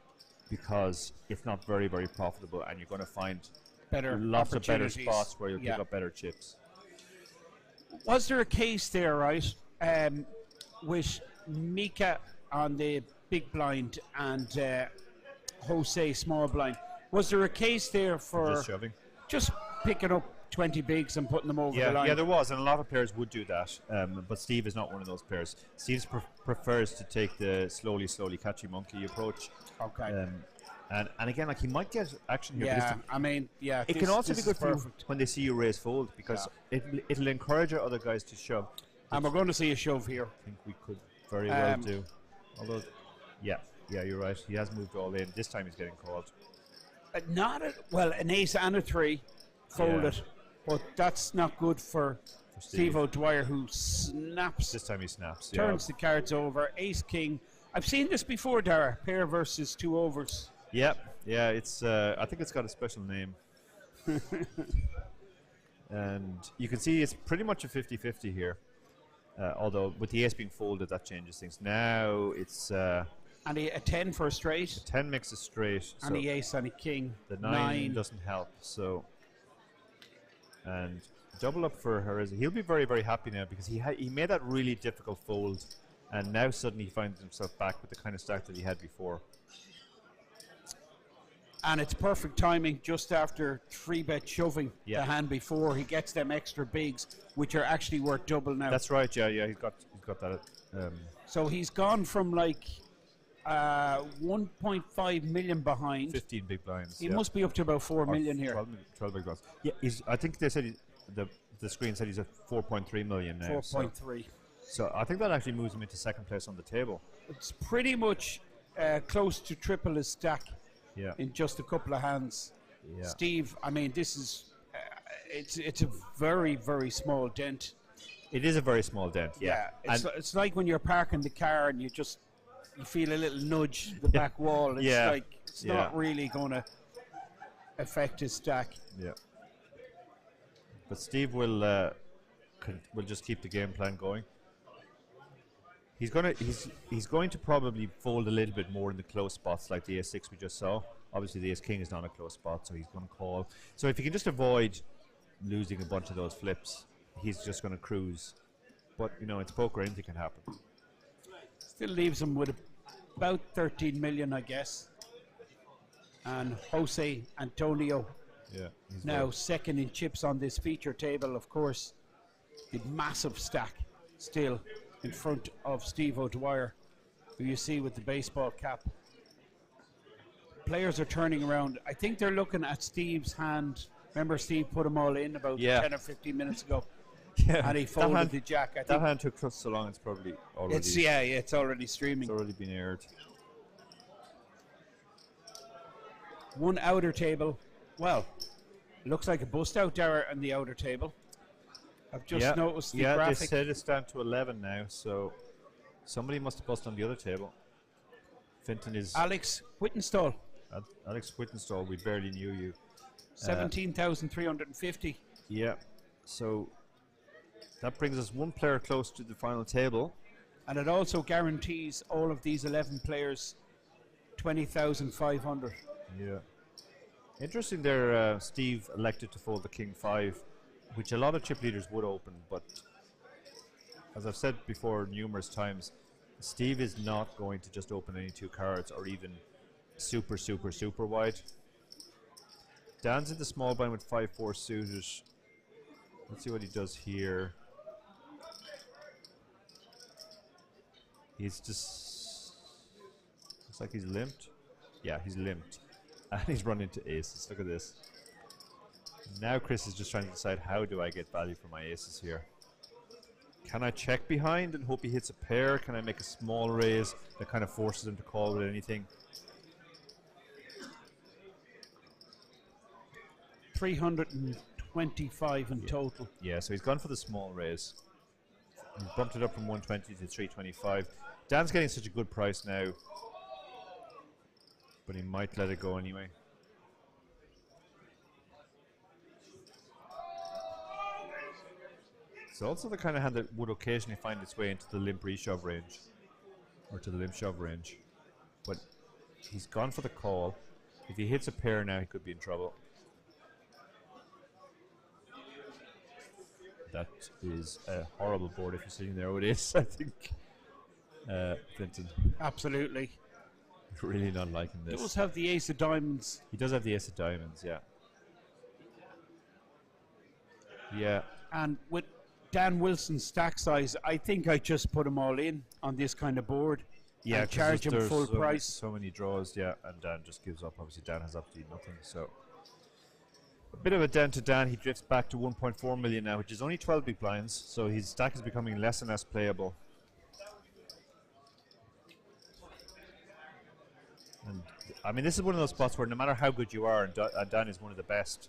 because it's not very profitable, and you're going to find Better lots of better opportunities. spots where you'll Yeah. pick up better chips. Was there a case there, right, with Mika on the big blind and Jose small blind? Was there a case there for Just shoving. just picking up 20 bigs and putting them over the Yeah, line? yeah, there was, and a lot of players would do that. But Steve is not one of those players. Steve prefers to take the slowly catchy monkey approach. Okay. And again, like, he might get action here. because Yeah, I mean, yeah. it this- can also this be is good for you perfect. when they see you raise fold, because it'll encourage our other guys to shove. And we're going to see a shove here. I think we could very well Um, do. Although, yeah, you're right. He has moved all in. This time he's getting called. Not a, well, an ace and a three folded, but that's not good for Steve O'Dwyer, who snaps, This time he snaps. turns the cards over. Ace king. I've seen this before, Dara. Pair versus 2 overs. Yeah. It's. I think it's got a special name. And you can see it's pretty much a 50-50 here. Although with the ace being folded, that changes things. Now it's And a 10 for a straight. 10 makes a straight. And So the ace and a king. the 9 doesn't help. So and double up for Herrera. He'll be very happy now because he made that really difficult fold, and now suddenly he finds himself back with the kind of stack that he had before. And it's perfect timing just after 3-bet shoving Yeah. the hand before. He gets them extra bigs, which are actually worth double now. That's right. Yeah. He's got that. So he's gone from like 1.5 million behind. 15 big blinds. He yeah. must be up to about 4 Or million here. 12 big blinds. Yeah, I think they said the screen said he's at 4.3 million now. 4.3. So I think that actually moves him into second place on the table. It's pretty much close to triple his stack Yeah. in just a couple of hands. Yeah. Steve, I mean, this is it's a very small dent. It is a very small dent. Yeah. It's like when you're parking the car and you feel a little nudge the back wall. It's Yeah. like it's not really going to affect his stack. Yeah. But Steve will just keep the game plan going. He's going to probably fold a little bit more in the close spots, like the ace-6 we just saw. Obviously, the ace-king is not a close spot, so he's going to call. So if he can just avoid losing a bunch of those flips, he's just going to cruise. But it's poker; anything can happen. Still leaves him with about 13 million, I guess. And Jose Antonio Yeah. He's now second in chips on this feature table, of course. The massive stack still in front of Steve O'Dwyer, who you see with the baseball cap. Players are turning around. I think they're looking at Steve's hand. Remember, Steve put them all in about 10 or 15 minutes ago. Yeah. And he folded the jack. I That think hand took so long, it's probably already. it's already streaming. It's already been aired. One outer table. Well, looks like a bust out there on the outer table. I've just noticed the they graphic. said it's down to 11 now, so somebody must have busted on the other table. Finton is Alex Whittenstall, Alex Whittenstall. We barely knew you. 17,350. Yeah, so that brings us one player close to the final table. And it also guarantees all of these 11 players 20,500. Yeah. Interesting there, Steve elected to fold the King 5, which a lot of chip leaders would open, but as I've said before numerous times, Steve is not going to just open any 2 cards or even super wide. Dan's in the small blind with 5-4 suited. Let's see what he does here. He's just looks like he's limped. Yeah, he's limped, and he's run into aces. Look at this. Now Chris is just trying to decide, how do I get value for my aces here? Can I check behind and hope he hits a pair? Can I make a small raise that kind of forces him to call with anything? 325 in total. Yeah, so he's gone for the small raise. He's bumped it up from 120 to 325. Dan's getting such a good price now, but he might let it go anyway. It's also the kind of hand that would occasionally find its way into the limp reshove range, or to the limp shove range. But he's gone for the call. If he hits a pair now, he could be in trouble. That is a horrible board if you're sitting there with ace, I think. Clinton. Absolutely. Really not liking this. He does have the ace of diamonds. He does have the ace of diamonds, yeah. Yeah. And with Dan Wilson's stack size, I think I just put them all in on this kind of board. Yeah, and charge him full price. So many draws, yeah, and Dan just gives up. Obviously, Dan has absolutely nothing, so a bit of a dent to Dan. He drifts back to 1.4 million now, which is only 12 big blinds, so his stack is becoming less and less playable. And I mean, this is one of those spots where no matter how good you are, and Dan is one of the best,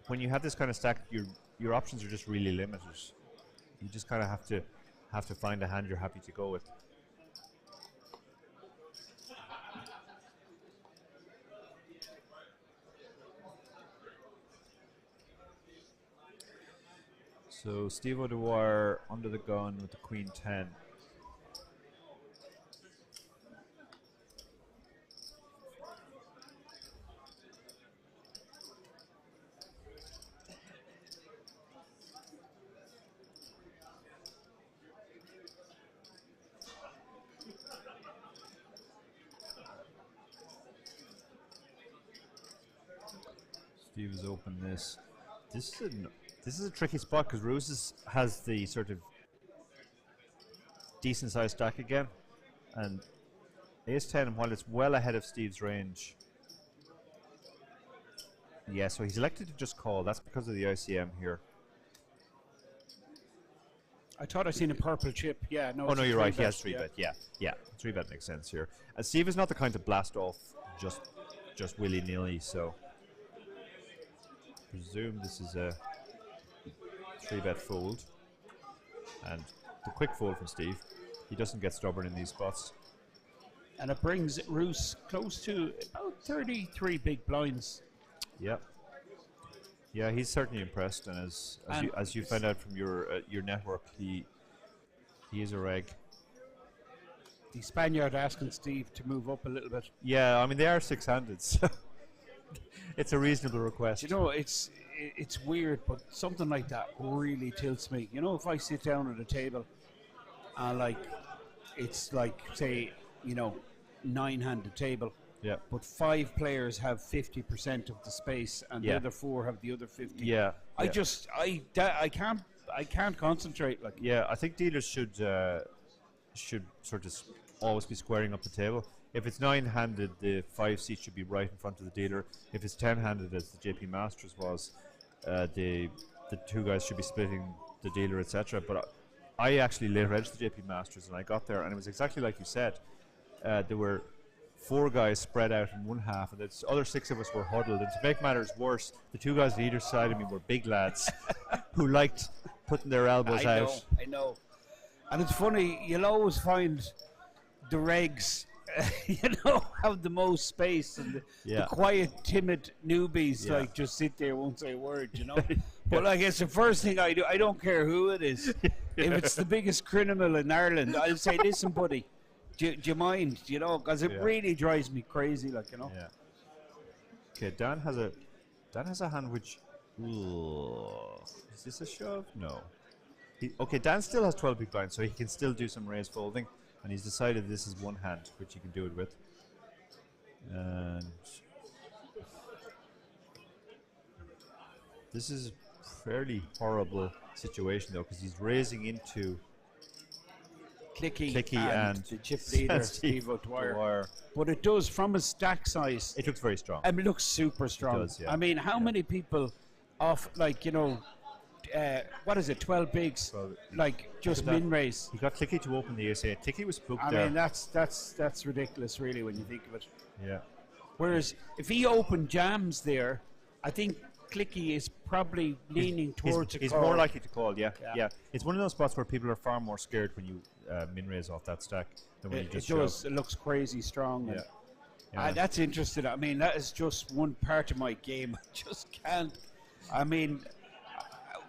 when you have this kind of stack, your options are just really limited. You just kind of have to find a hand you're happy to go with. So Steve O'Dwyer under the gun with the Queen 10. Steve has opened this. This is a tricky spot because Roos has the sort of decent sized stack again, and Ace 10, while it's well ahead of Steve's range. Yeah, so he's elected to just call. That's because of the ICM here. I thought I seen a purple chip. Yeah, no. Oh no, you're right. He has 3-bet. Yeah, 3-bet makes sense here. And Steve is not the kind to blast off just willy nilly. So presume this is a 3-bet fold, and the quick fold from Steve. He doesn't get stubborn in these spots, and it brings Roos close to about 33 big blinds. Yep. Yeah, he's certainly impressed, and as you found out from your network, he is a reg. The Spaniard asking Steve to move up a little bit. Yeah, I mean they are six-handed, so it's a reasonable request. You know, it's weird, but something like that really tilts me. You know, if I sit down at a table and it's like, say, you know, 9-handed table. Yeah. But 5 players have 50% of the space, and the other 4 have the other 50. Yeah. I can't concentrate. Like. Yeah, I think dealers should sort of always be squaring up the table. If it's 9-handed, the 5 seats should be right in front of the dealer. If it's 10-handed, as the JP Masters was, the 2 guys should be splitting the dealer, etc. But I actually late edged the JP Masters, and I got there, and it was exactly like you said. There were 4 guys spread out in one half, and the other 6 of us were huddled. And to make matters worse, the 2 guys on either side of me were big lads who liked putting their elbows out. I know. And it's funny, you'll always find the regs, have the most space, and the quiet, timid newbies just sit there, won't say a word, But I guess the first thing I do, I don't care who it is. If it's the biggest criminal in Ireland, I'll say, listen, buddy, do you mind, because it really drives me crazy, Yeah. Okay, Dan has a hand which, is this a shove? No. Okay, Dan still has 12 big blinds, so he can still do some raise folding, and he's decided this is one hand which he can do it with. And this is a fairly horrible situation though, because he's raising into Clicky and the chip leader, Steve O'Dwyer. But it does, from a stack size, It looks very strong. I mean, it looks super strong. does, yeah. I mean, how many people off, like, you know, what is it, 12 bigs, like, just min raise? He got Clicky to open the ace 8. Clicky was spooked I there. mean, that's ridiculous, really, when you think of it. Yeah. Whereas, if he opened jams there, I think Clicky is probably leaning towards he's a call. more likely to call, yeah. Yeah. It's one of those spots where people are far more scared when you min raise off that stack than when you It just does. shove. It looks crazy strong. Yeah. And Yeah. that's interesting. I mean, that is just one part of my game. I just can't. I mean,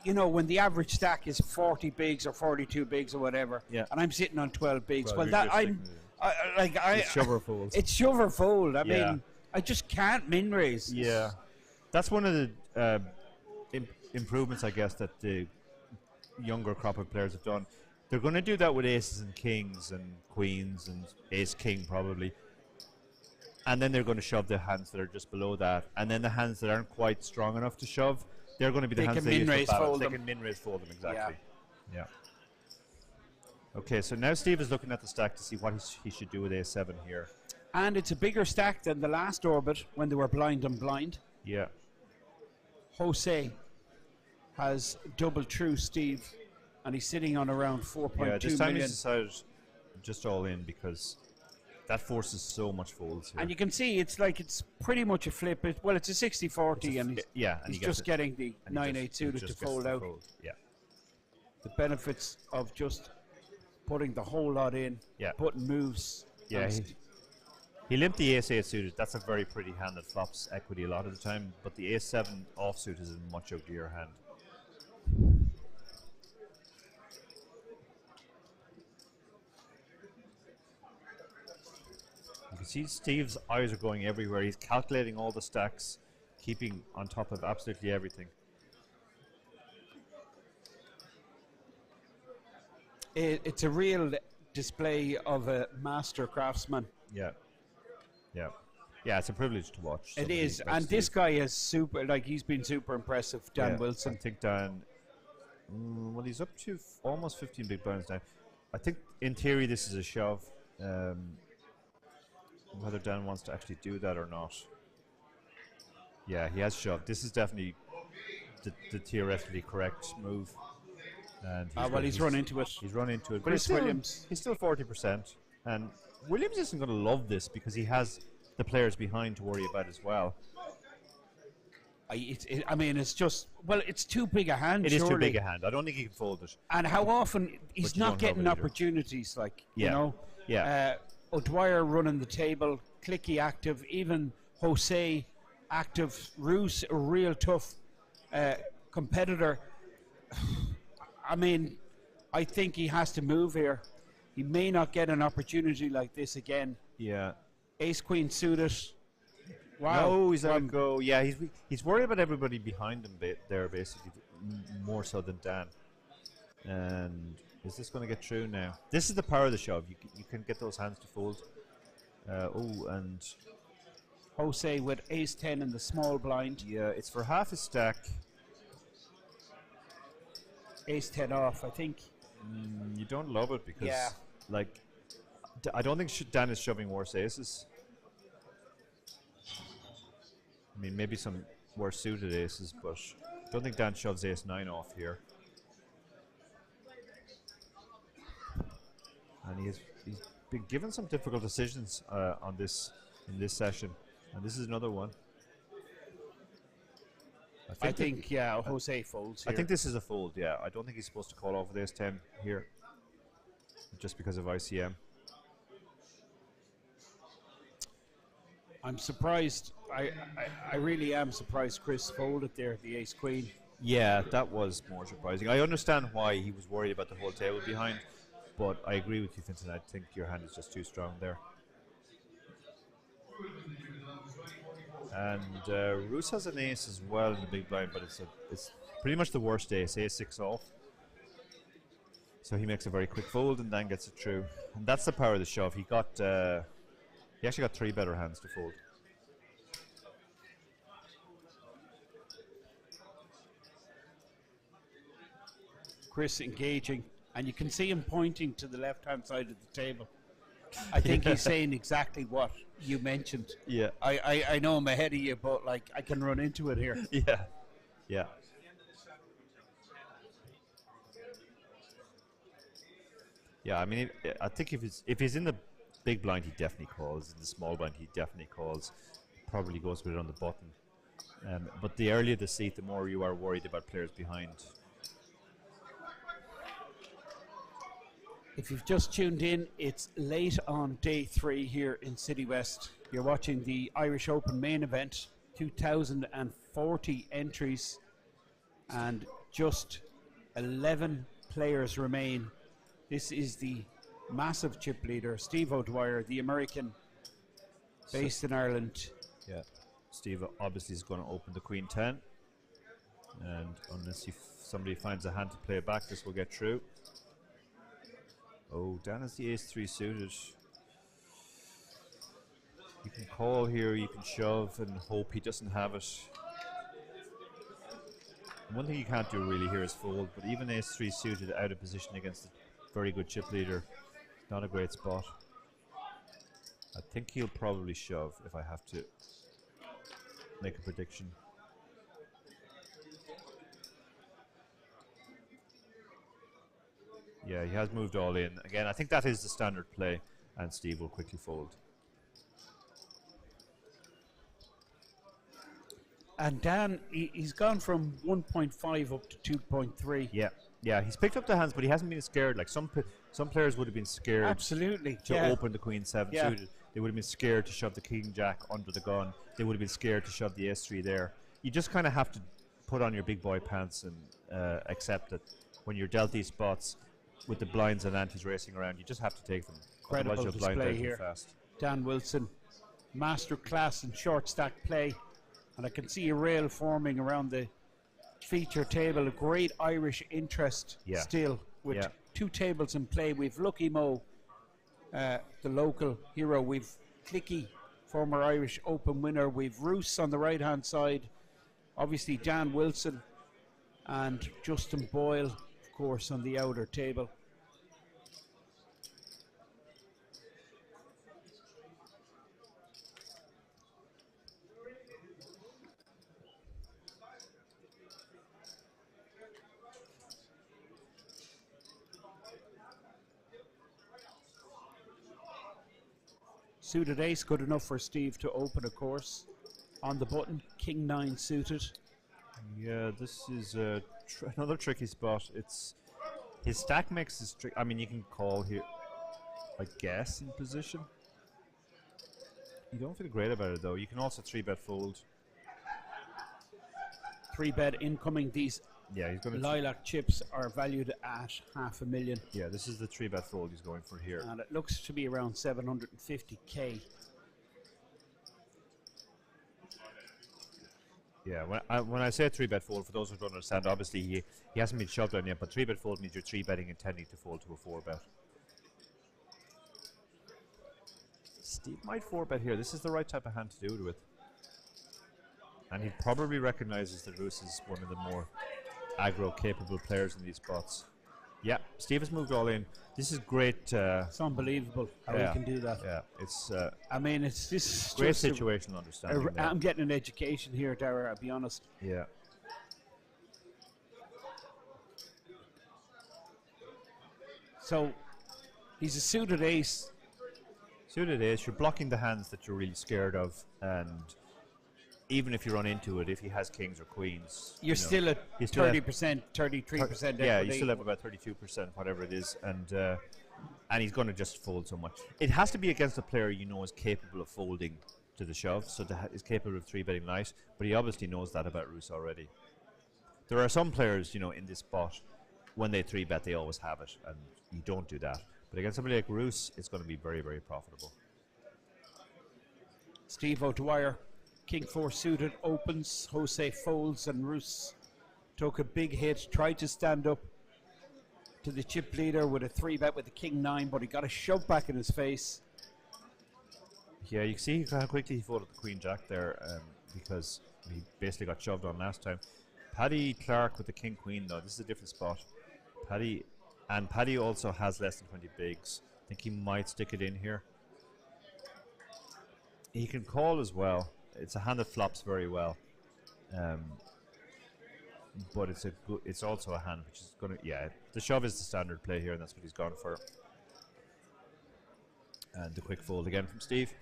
you know, when the average stack is 40 bigs or 42 bigs or whatever, Yeah. and I'm sitting on 12 bigs, Well, well, you're that just I'm, It's shove or fold. It's shove or fold. I Yeah. mean, I just can't min raise. Yeah. That's one of the improvements, I guess, that the younger crop of players have done. They're going to do that with aces and kings and queens and ace king probably. And then they're going to shove the hands that are just below that. And then the hands that aren't quite strong enough to shove, they're going to be the They hands can they use min-raise for balance. fold They them. can min-raise fold them, exactly. Yeah. Okay, so now Steve is looking at the stack to see what he should do with a7 here. And it's a bigger stack than the last orbit when they were blind and blind. Yeah. Jose has double true Steve, and he's sitting on around 4.2 Yeah, this time million. he's decided just all in because that forces so much folds here. And you can see it's like it's pretty much a flip. Well, it's a 60-40, and he's, yeah, and he's he gets just it. getting the And he 9-8 just suited to gets fold the out. Yeah. The benefits of just putting the whole lot in, Yeah. putting moves. Yeah, and he limped the ace 8 suited. That's a very pretty hand that flops equity a lot of the time, but the ace 7 offsuit is a much uglier hand. You can see Steve's eyes are going everywhere. He's calculating all the stacks, keeping on top of absolutely everything. it's a real display of a master craftsman. Yeah. Yeah. Yeah, it's a privilege to watch. It somebody is, like and this Steve. guy is super. Like, he's been super impressive, Dan Yeah, Wilson. I think Dan. Well, he's up to almost 15 big blinds now. I think in theory this is a shove. Whether Dan wants to actually do that or not. Yeah, he has shoved. This is definitely the theoretically correct move. And he's run into it. He's run into it. But Chris he's still, Williams. He's still 40%. And Williams isn't going to love this because he has the players behind to worry about as well. I mean, it's just, well, it's too big a hand. It is too surely. big a hand. I don't think he can fold it. And how often he's But you not don't have getting it either. opportunities, like, Yeah. you know. Yeah. O'Dwyer running the table, Clicky active, even Jose active, Roos a real tough competitor. I mean, I think he has to move here. He may not get an opportunity like this again. Yeah. Ace Queen suited. Wow. No, he's let him go. Yeah, he's worried about everybody behind him there, basically, more so than Dan. And is this going to get through now? This is the power of the shove. You can get those hands to fold. And Jose with Ace 10 in the small blind. yeah, it's for half his stack. Ace 10 off, I think. You don't love it because, Yeah. like, I don't think Dan is shoving worse aces. I mean, maybe some worse suited aces, but I don't think Dan shoves ace 9 off here. And he's been given some difficult decisions in this session, and this is another one. I think Jose folds here. I think this is a fold. Yeah, I don't think he's supposed to call off with ace 10 here, just because of ICM. I'm surprised. I really am surprised Chris folded there, the Ace Queen. Yeah, that was more surprising. I understand why he was worried about the whole table behind, but I agree with you, Vincent. I think your hand is just too strong there. And Roos has an ace as well in the big blind, but it's pretty much the worst ace, ace 6 off. So he makes a very quick fold and then gets it through. And that's the power of the shove. He actually got 3 better hands to fold. Chris engaging. And you can see him pointing to the left-hand side of the table. I think he's saying exactly what you mentioned. Yeah. I know I'm ahead of you, but like I can run into it here. Yeah. Yeah. Yeah, I mean, I think if he's in the big blind, he definitely calls. In the small blind, he definitely calls. Probably goes with it on the button. But the earlier the seat, the more you are worried about players behind. If you've just tuned in, it's late on day 3 here in City West. You're watching the Irish Open main event, 2,040 entries, and just 11 players remain. This is the massive chip leader, Steve O'Dwyer, the American based in Ireland. Yeah, Steve obviously is going to open the Queen 10, and unless somebody finds a hand to play it back, this will get through. Oh, down is the Ace-3 suited. You can call here, you can shove and hope he doesn't have it. One thing you can't do really here is fold, but even Ace-3 suited out of position against a very good chip leader, not a great spot. I think he'll probably shove if I have to make a prediction. Yeah, he has moved all in. Again, I think that is the standard play, and Steve will quickly fold. And Dan, he's gone from 1.5 up to 2.3. Yeah, yeah, he's picked up the hands, but he hasn't been scared. Like some players would have been scared. Absolutely, to open the Queen 7 suited. They would have been scared to shove the King Jack under the gun. They would have been scared to shove the Ace-3 there. You just kind of have to put on your big boy pants and accept that when you're dealt these spots with the blinds and antis racing around, you just have to take them. Incredible Otherwise you'll blind display out here. fast. Dan Wilson, master class in short stack play. And I can see a rail forming around the feature table. A great Irish interest still with 2 tables in play. We've Lucky Mo, the local hero. We've Clicky, former Irish Open winner. We've Roos on the right-hand side. Obviously Dan Wilson and Justin Boyle, of course, on the outer table. Suited ace, good enough for Steve to open, of course. On the button, King 9 suited. Yeah, this is another tricky spot. It's his stack mix is tricky. I mean, you can call here, I guess, in position. You don't feel great about it though. You can also 3-bet fold. 3-bet incoming. These he's going to lilac chips are valued at $500,000. Yeah, this is the 3-bet fold he's going for here. And it looks to be around 750k. Yeah, when I say 3-bet fold, for those who don't understand, obviously he hasn't been shoved on yet, but 3-bet fold means you're 3-betting intending to fold to a 4-bet. Steve might 4-bet here. This is the right type of hand to do it with. And he probably recognizes that Roos is one of the more aggro-capable players in these spots. Yeah, Steve has moved all in. This is great. It's unbelievable how he can do that. Yeah, it's. I mean, it's this great just situational understanding. I'm getting an education here, Dara. I'll be honest. Yeah. So, he's a suited ace. Suited ace. You're blocking the hands that you're really scared of, and even if you run into it, if he has kings or queens, you're still at 30%, 33%. Yeah, you still have about 32%, whatever it is, and he's going to just fold so much. It has to be against a player you know is capable of folding to the shove, so is capable of 3-betting light, but he obviously knows that about Roos already. There are some players, you know, in this spot, when they 3-bet, they always have it, and you don't do that. But against somebody like Roos, it's going to be very, very profitable. Steve O'Dwyer, King 4 suited, opens. Jose folds, and Roos took a big hit, tried to stand up to the chip leader with a 3-bet with the King 9, but he got a shove back in his face. Yeah, you can see how quickly he folded the Queen Jack there, because he basically got shoved on last time. Paddy Clark with the King Queen, though, this is a different spot. Paddy And Paddy also has less than 20 bigs. I think he might stick it in here. He can call as well. It's a hand that flops very well. But it's also a hand which is going to, the shove is the standard play here, and that's what he's gone for. And the quick fold again from Steve.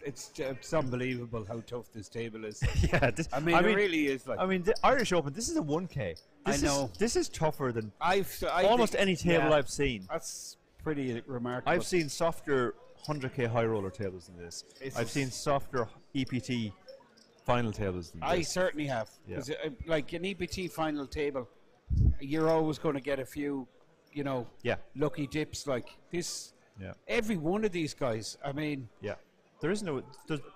It's unbelievable how tough this table is. Yeah, I mean, it really is. Like, I mean, the Irish Open, this is a 1K. I know. This is tougher than almost any table I've seen. That's pretty remarkable. I've seen softer 100K high roller tables than this. I've seen softer EPT final tables than this. I certainly have. Yeah. Like an EPT final table, you're always going to get a few, lucky dips like this. Yeah. Every one of these guys, I mean, there is no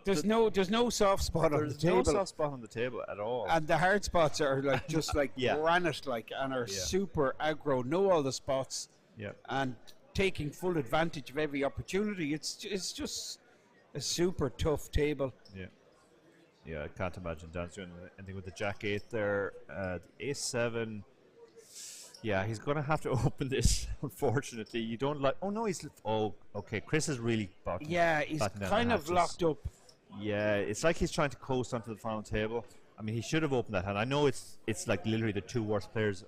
there's no soft spot on the table. There's no soft spot on the table at all. And the hard spots are like just like granite, like, and are super aggro. Know all the spots. Yeah. And taking full advantage of every opportunity. It's just a super tough table. Yeah. Yeah, I can't imagine Dan's doing anything with the Jack-8 there. The Ace-7. Yeah, he's going to have to open this, unfortunately. You don't like... Oh, no, he's... Oh, okay. Chris is really bottom. Yeah, he's kind of locked up. Yeah, it's like he's trying to coast onto the final table. I mean, he should have opened that hand. I know it's like literally the two worst players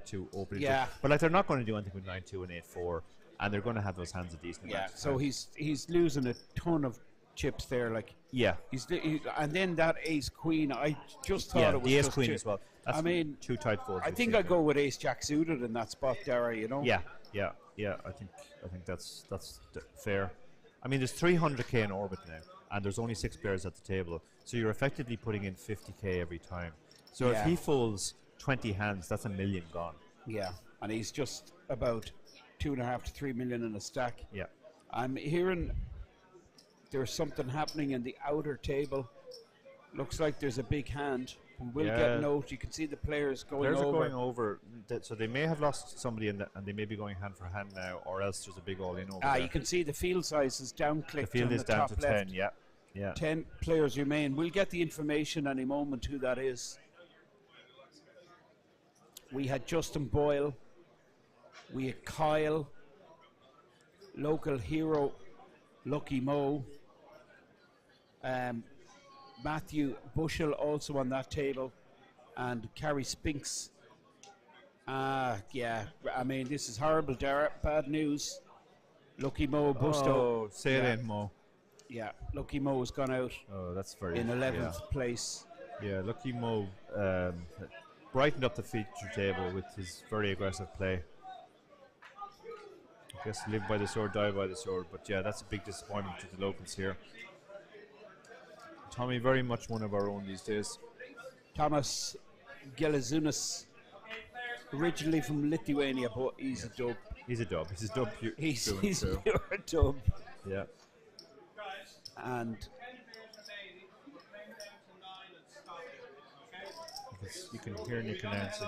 to open it. Yeah. But like they're not going to do anything with 9-2 and 8-4, and they're going to have those hands a decent amount of so time. he's losing a ton of chips there. Like and then that Ace Queen, I just thought it was the Ace just Queen as well. That's I mean, too tight for. I think I'd go with Ace Jack suited in that spot, Dara. Yeah. I think that's fair. I mean, there's 300k in orbit now, and there's only 6 players at the table, so you're effectively putting in 50k every time. So if he folds 20 hands, that's $1 million gone. Yeah, and he's just about 2.5 to 3 million in a stack. Yeah, I'm hearing there's something happening in the outer table. Looks like there's a big hand. We'll get note. You can see the players going over. Players are going over. So they may have lost somebody in and they may be going hand for hand now, or else there's a big all-in over there. You can see the field size is down clicked. The field is down to 10, yeah. 10 players remain. We'll get the information any moment who that is. We had Justin Boyle. We had Kyle. Local hero, Lucky Mo. Matthew Bushell also on that table, and Carrie Spinks. I mean, this is horrible, Dara. Bad news. Lucky Mo Busto. Oh, say it in, Mo. Yeah, Lucky Mo has gone out. Oh, that's very in 11th place. Yeah, Lucky Mo brightened up the feature table with his very aggressive play. I guess live by the sword, die by the sword. But yeah, that's a big disappointment to the locals here. Tommy, very much one of our own these days. Thomas Gelazunas, originally from Lithuania, but he's a dub. He's a dub. He's a dub. He's a pure dub. Yeah. And you can hear Nick announcing.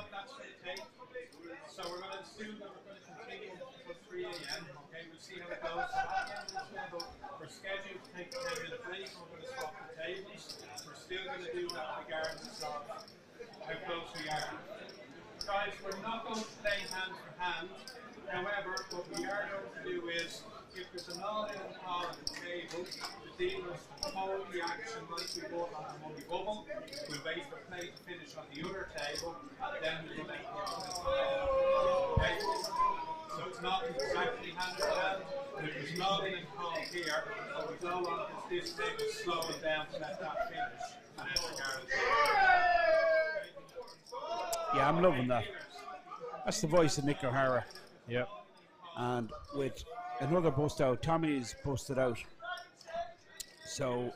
So we're going to assume that we're going to continue until 3 a.m. Okay, we'll see how it goes. We're scheduled to take a 10-minute break. We're going to swap the tables. We're still going to do that regardless of how close we are. Guys, we're not going to play hand for hand. However, what we are going to do is, if there's an all-in call on the table, the dealers hold the action like we would on the money bubble. We'll wait for play to finish on the other table, then we'll make the okay? So it's not exactly hand to hand. There's no all-in call here, but we don't want this table slowing down to let that finish. And it's regardless. Yeah, I'm loving that. That's the voice of Nick O'Hara. Yep. And with another bust out, Tommy's busted out. So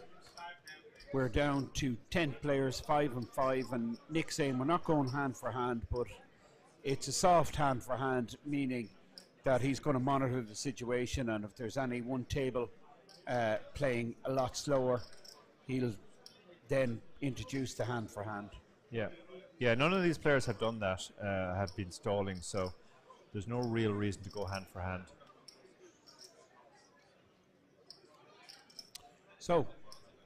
we're down to 10 players, 5 and 5, and Nick saying we're not going hand for hand, but it's a soft hand for hand, meaning that he's going to monitor the situation, and if there's any one table playing a lot slower, he'll then introduce the hand for hand. Yeah. Yeah, none of these players have done that, have been stalling, so there's no real reason to go hand for hand. So,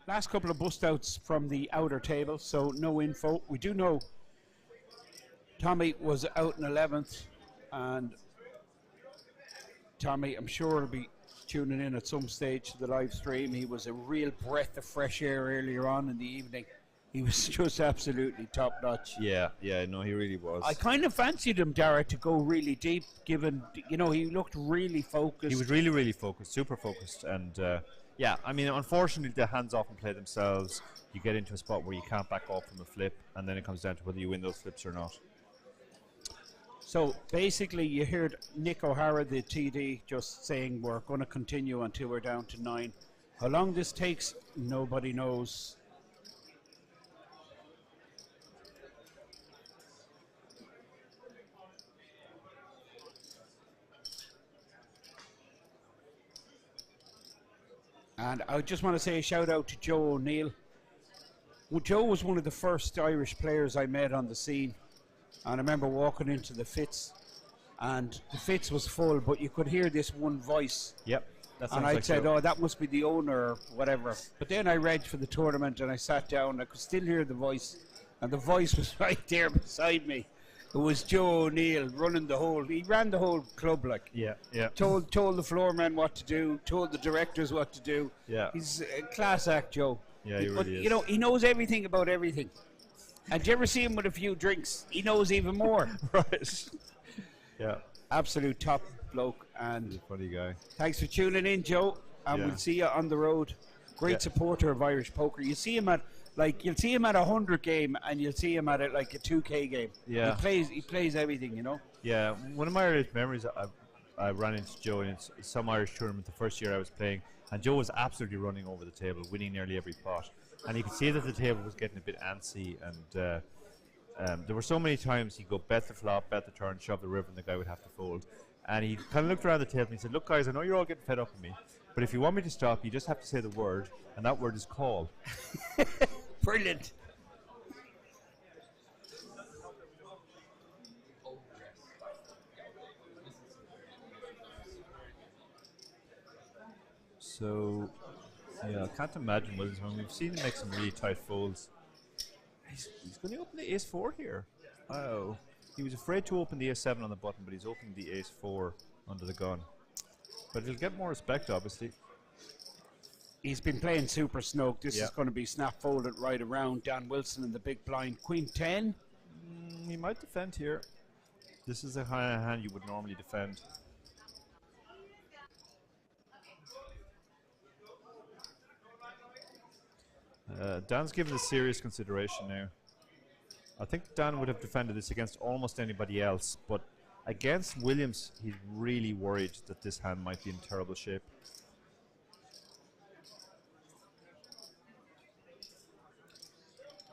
last couple of bust outs from the outer table, so no info. We do know Tommy was out in 11th, And Tommy, I'm sure he'll be tuning in at some stage to the live stream. He was a real breath of fresh air earlier on in the evening. He was just absolutely top notch. Yeah, no, he really was. I kind of fancied him, Dara, to go really deep, given, you know, he looked really focused. He was really, really focused, super focused. And yeah, I mean, unfortunately, the hands often play themselves. You get into a spot where you can't back off from a flip, and then it comes down to whether you win those flips or not. So basically, you heard Nick O'Hara, the TD, just saying we're going to continue until we're down to 9. How long this takes, nobody knows. And I just want to say a shout out to Joe O'Neill. Well, Joe was one of the first Irish players I met on the scene. And I remember walking into the Fitz, and the Fitz was full, but you could hear this one voice. Yep. That And I said, oh, that must be the owner or whatever. But then I read for the tournament and I sat down and I could still hear the voice. And the voice was right there beside me. It was Joe O'Neill running the whole, he ran the whole club, like. Yeah. Told the floor men what to do, told the directors what to do. Yeah. He's a class act, Joe. Yeah, he But, really is. you know, he knows everything about everything. And do you ever see him with a few drinks? He knows even more. Right. Yeah. Absolute top bloke. And He's a funny guy. thanks for tuning in, Joe. And Yeah. we'll see you on the road. Great Yeah. supporter of Irish poker. You see him at, like, you'll see him at a 100 game and you'll see him at like a 2K game. Yeah. He plays everything, you know. Yeah, one of my earliest memories, I ran into Joe in some Irish tournament the first year I was playing, and Joe was absolutely running over the table, winning nearly every pot. And you could see that the table was getting a bit antsy, and there were so many times he'd go bet the flop, bet the turn, shove the river, and the guy would have to fold. And he kind of looked around the table and he said, look guys, I know you're all getting fed up with me, but if you want me to stop, you just have to say the word, and that word is call. Brilliant. So, yeah, I can't imagine Williams when we've seen him make some really tight folds. He's going to open the ace-4 here. Oh, he was afraid to open the ace-7 on the button, but he's opening the ace-4 under the gun. But he'll get more respect, obviously. He's been playing super snug. This Yeah. is going to be snap folded right around. Dan Wilson in the big blind. Queen 10. He might defend here. This is a high hand you would normally defend. Dan's given this serious consideration now. I think Dan would have defended this against almost anybody else, but against Williams, he's really worried that this hand might be in terrible shape.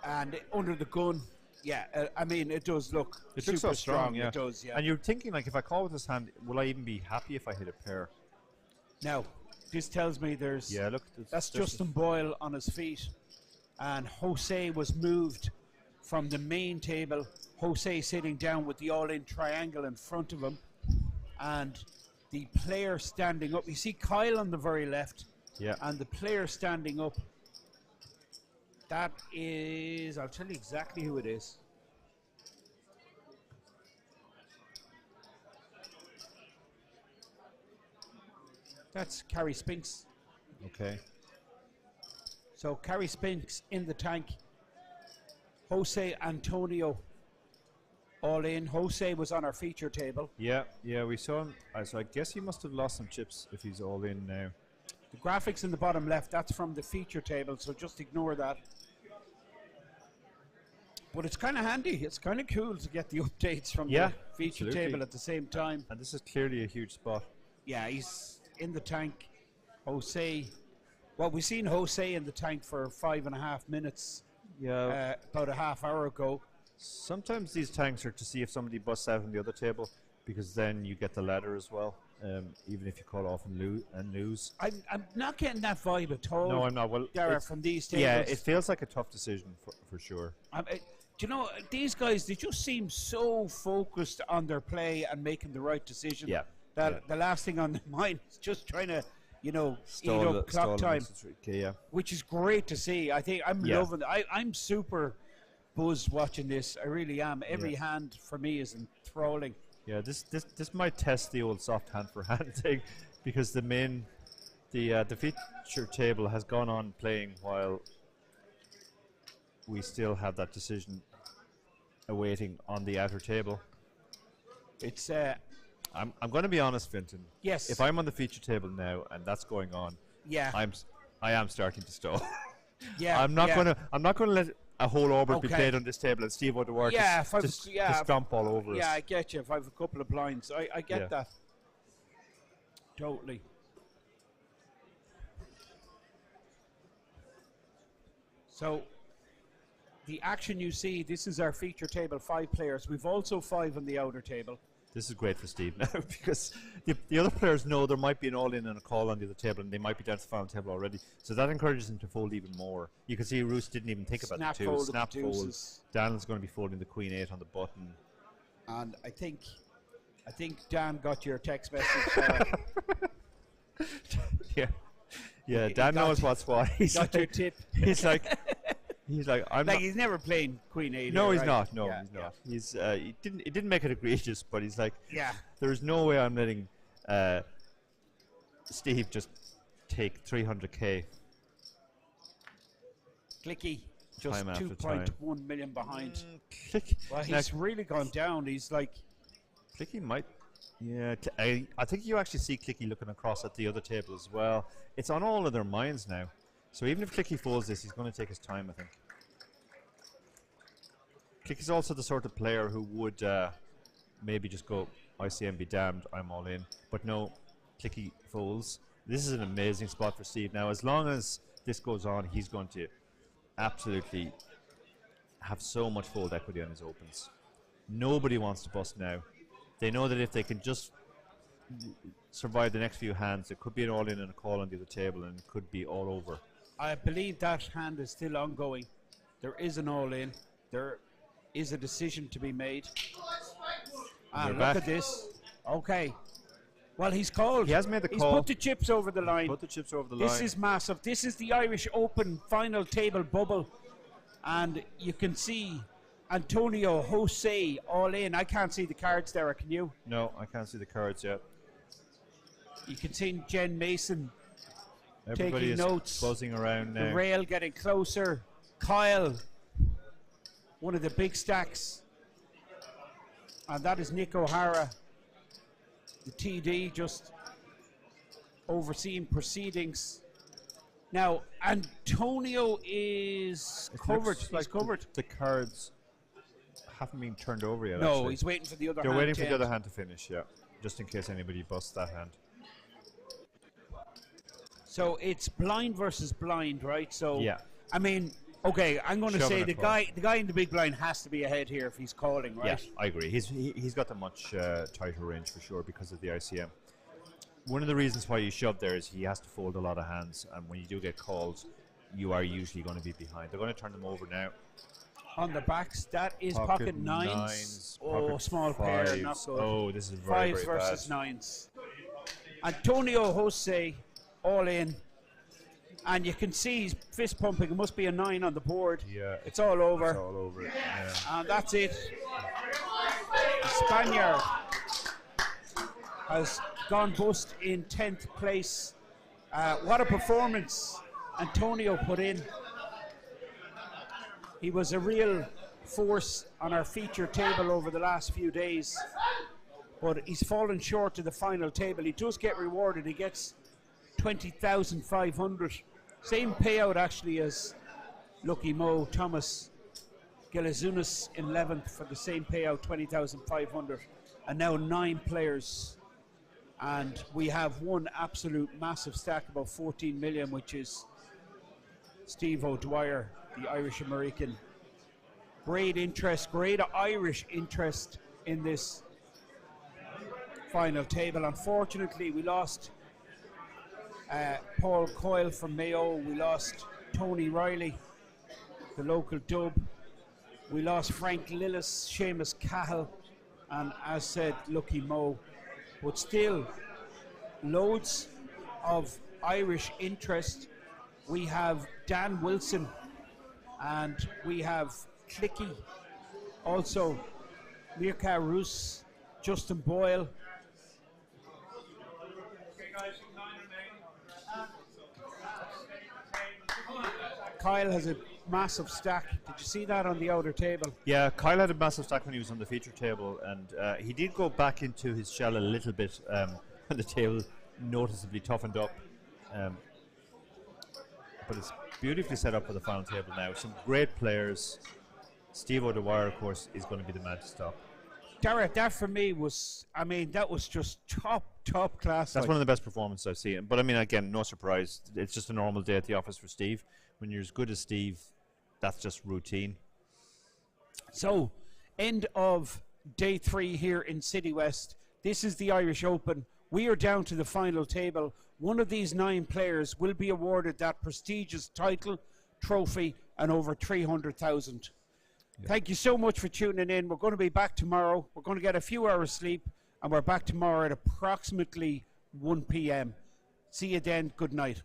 And under the gun, yeah, I mean, it does look It super looks so strong, yeah. It does, yeah. And you're thinking, like, if I call with this hand, will I even be happy if I hit a pair? Now, this tells me there's... Yeah, look. That's Justin Boyle on his feet. And Jose was moved from the main table. Jose sitting down with the all-in triangle in front of him. And the player standing up. You see Kyle on the very left. Yeah. And the player standing up. That is... I'll tell you exactly who it is. That's Carrie Spinks. Okay. So Carrie Spinks in the tank. Jose Antonio all in. Jose was on our feature table. Yeah, we saw him. So I guess he must have lost some chips if he's all in now. The graphics in the bottom left, that's from the feature table, so just ignore that. But it's kind of handy. It's kind of cool to get the updates from Yeah, the feature absolutely. table at the same time. And this is clearly a huge spot. Yeah, he's in the tank. Jose. Well, we've seen Jose in the tank for 5.5 minutes. Yeah. About a half hour ago. Sometimes these tanks are to see if somebody busts out on the other table, because then you get the ladder as well, even if you call off and lose. I'm not getting that vibe at all. No, I'm not. Well, Dara, it's- from these tables. Yeah, it feels like a tough decision for sure. Do you know, these guys, they just seem so focused on their play and making the right decision. Yeah. That the last thing on their mind is just trying to, eat Stall up clock time. Okay, yeah. Which is great to see. I think I'm Yeah. loving it. I'm super buzzed watching this. I really am. Every hand for me is enthralling. Yeah, this might test the old soft hand for hand thing, because the feature table has gone on playing while we still have that decision awaiting on the outer table. It's I'm going to be honest, Fintan. Yes. If I'm on the feature table now and that's going on, yeah. I am starting to stall. Yeah. I'm not going to let a whole orbit be played on this table and Steve O'Dwyer to stomp all over us. Yeah, I get you. If I have a couple of blinds, I get that. Totally. So, the action you see, this is our feature table, 5 players. We've also 5 on the outer table. This is great for Steve now, because the other players know there might be an all-in and a call on the other table, and they might be down to the final table already. So that encourages him to fold even more. You can see Roos didn't even think about the two. Snap fold. Dan's going to be folding the Queen 8 on the button. And I think Dan got your text message. Yeah, Dan knows what's what. He got your tip. He's like, I'm like, he's never playing Queen 8. No, he's right? not. No, he's not. He's he didn't make it egregious, but he's like, yeah, there's no way I'm letting Steve just take 300k. Clicky, just 2.1 million behind. Well, he's really gone down. He's like, Clicky might. Yeah, I think you actually see Clicky looking across at the other table as well. It's on all of their minds now. So even if Clicky folds this, he's going to take his time, I think. Clicky's also the sort of player who would maybe just go, ICM be damned, I'm all in. But no, Clicky folds. This is an amazing spot for Steve. Now, as long as this goes on, he's going to absolutely have so much fold equity on his opens. Nobody wants to bust now. They know that if they can just survive the next few hands, it could be an all-in and a call on the other table, and it could be all over. I believe that hand is still ongoing. There is an all-in. There is a decision to be made. And look at this. Okay. Well, he's called. He has made the call. He's put the chips over the line. Put the chips over the line. This is massive. This is the Irish Open final table bubble. And you can see Antonio Jose all in. I can't see the cards there, can you? No, I can't see the cards yet. You can see Jen Mason Everybody taking notes. Buzzing around now. The rail getting closer. Kyle, one of the big stacks. And that is Nick O'Hara, the TD, just overseeing proceedings. Now, Antonio is covered. He's covered. The cards haven't been turned over yet. No, actually. He's waiting for the other They're hand. They're waiting for the other hand to finish, yeah. Just in case anybody busts that hand. So it's blind versus blind, right? So, yeah. I mean, okay, I'm going to say the guy in the big blind has to be ahead here if he's calling, right? Yeah, I agree. He's got a much tighter range for sure because of the ICM. One of the reasons why you shove there is he has to fold a lot of hands, and when you do get calls, you are usually going to be behind. They're going to turn them over now. On the backs, that is pocket nines. Oh, pocket small fives. pair, not good. Oh, this is very, Fives very versus bad. nines. Antonio Jose, all in. And you can see he's fist pumping. It must be a 9 on the board. Yeah. It's all over. It's all over. Yeah. And that's it. The Spaniard has gone bust in 10th place. What a performance Antonio put in. He was a real force on our feature table over the last few days. But he's fallen short to the final table. He does get rewarded. He gets 20,500. Same payout actually as Lucky Mo, Thomas Gelazunas in 11th for the same payout, 20,500. And now 9 players. And we have one absolute massive stack, about 14 million, which is Steve O'Dwyer, the Irish American. Great interest, great Irish interest in this final table. Unfortunately, we lost Paul Coyle from Mayo. We lost Tony Riley, the local dub. We lost Frank Lillis, Seamus Cahill, and as said, Lucky Mo. But still, loads of Irish interest. We have Dan Wilson, and we have Clicky. Also, Mirka Roos Justin Boyle. Okay, guys, you can remain. Kyle has a massive stack. Did you see that on the outer table? Yeah, Kyle had a massive stack when he was on the feature table, and he did go back into his shell a little bit when the table noticeably toughened up. But it's beautifully set up for the final table now. Some great players. Steve O'Dwyer, of course, is going to be the man to stop. Darragh, that for me was, I mean, that was just top class. That's one of the best performances I've seen. But I mean, again, no surprise. It's just a normal day at the office for Steve. When you're as good as Steve, that's just routine. So, end of day 3 here in City West. This is the Irish Open. We are down to the final table. One of these 9 players will be awarded that prestigious title, trophy, and over 300,000. Thank you so much for tuning in. We're going to be back tomorrow. We're going to get a few hours sleep, and we're back tomorrow at approximately 1 p.m. See you then. Good night.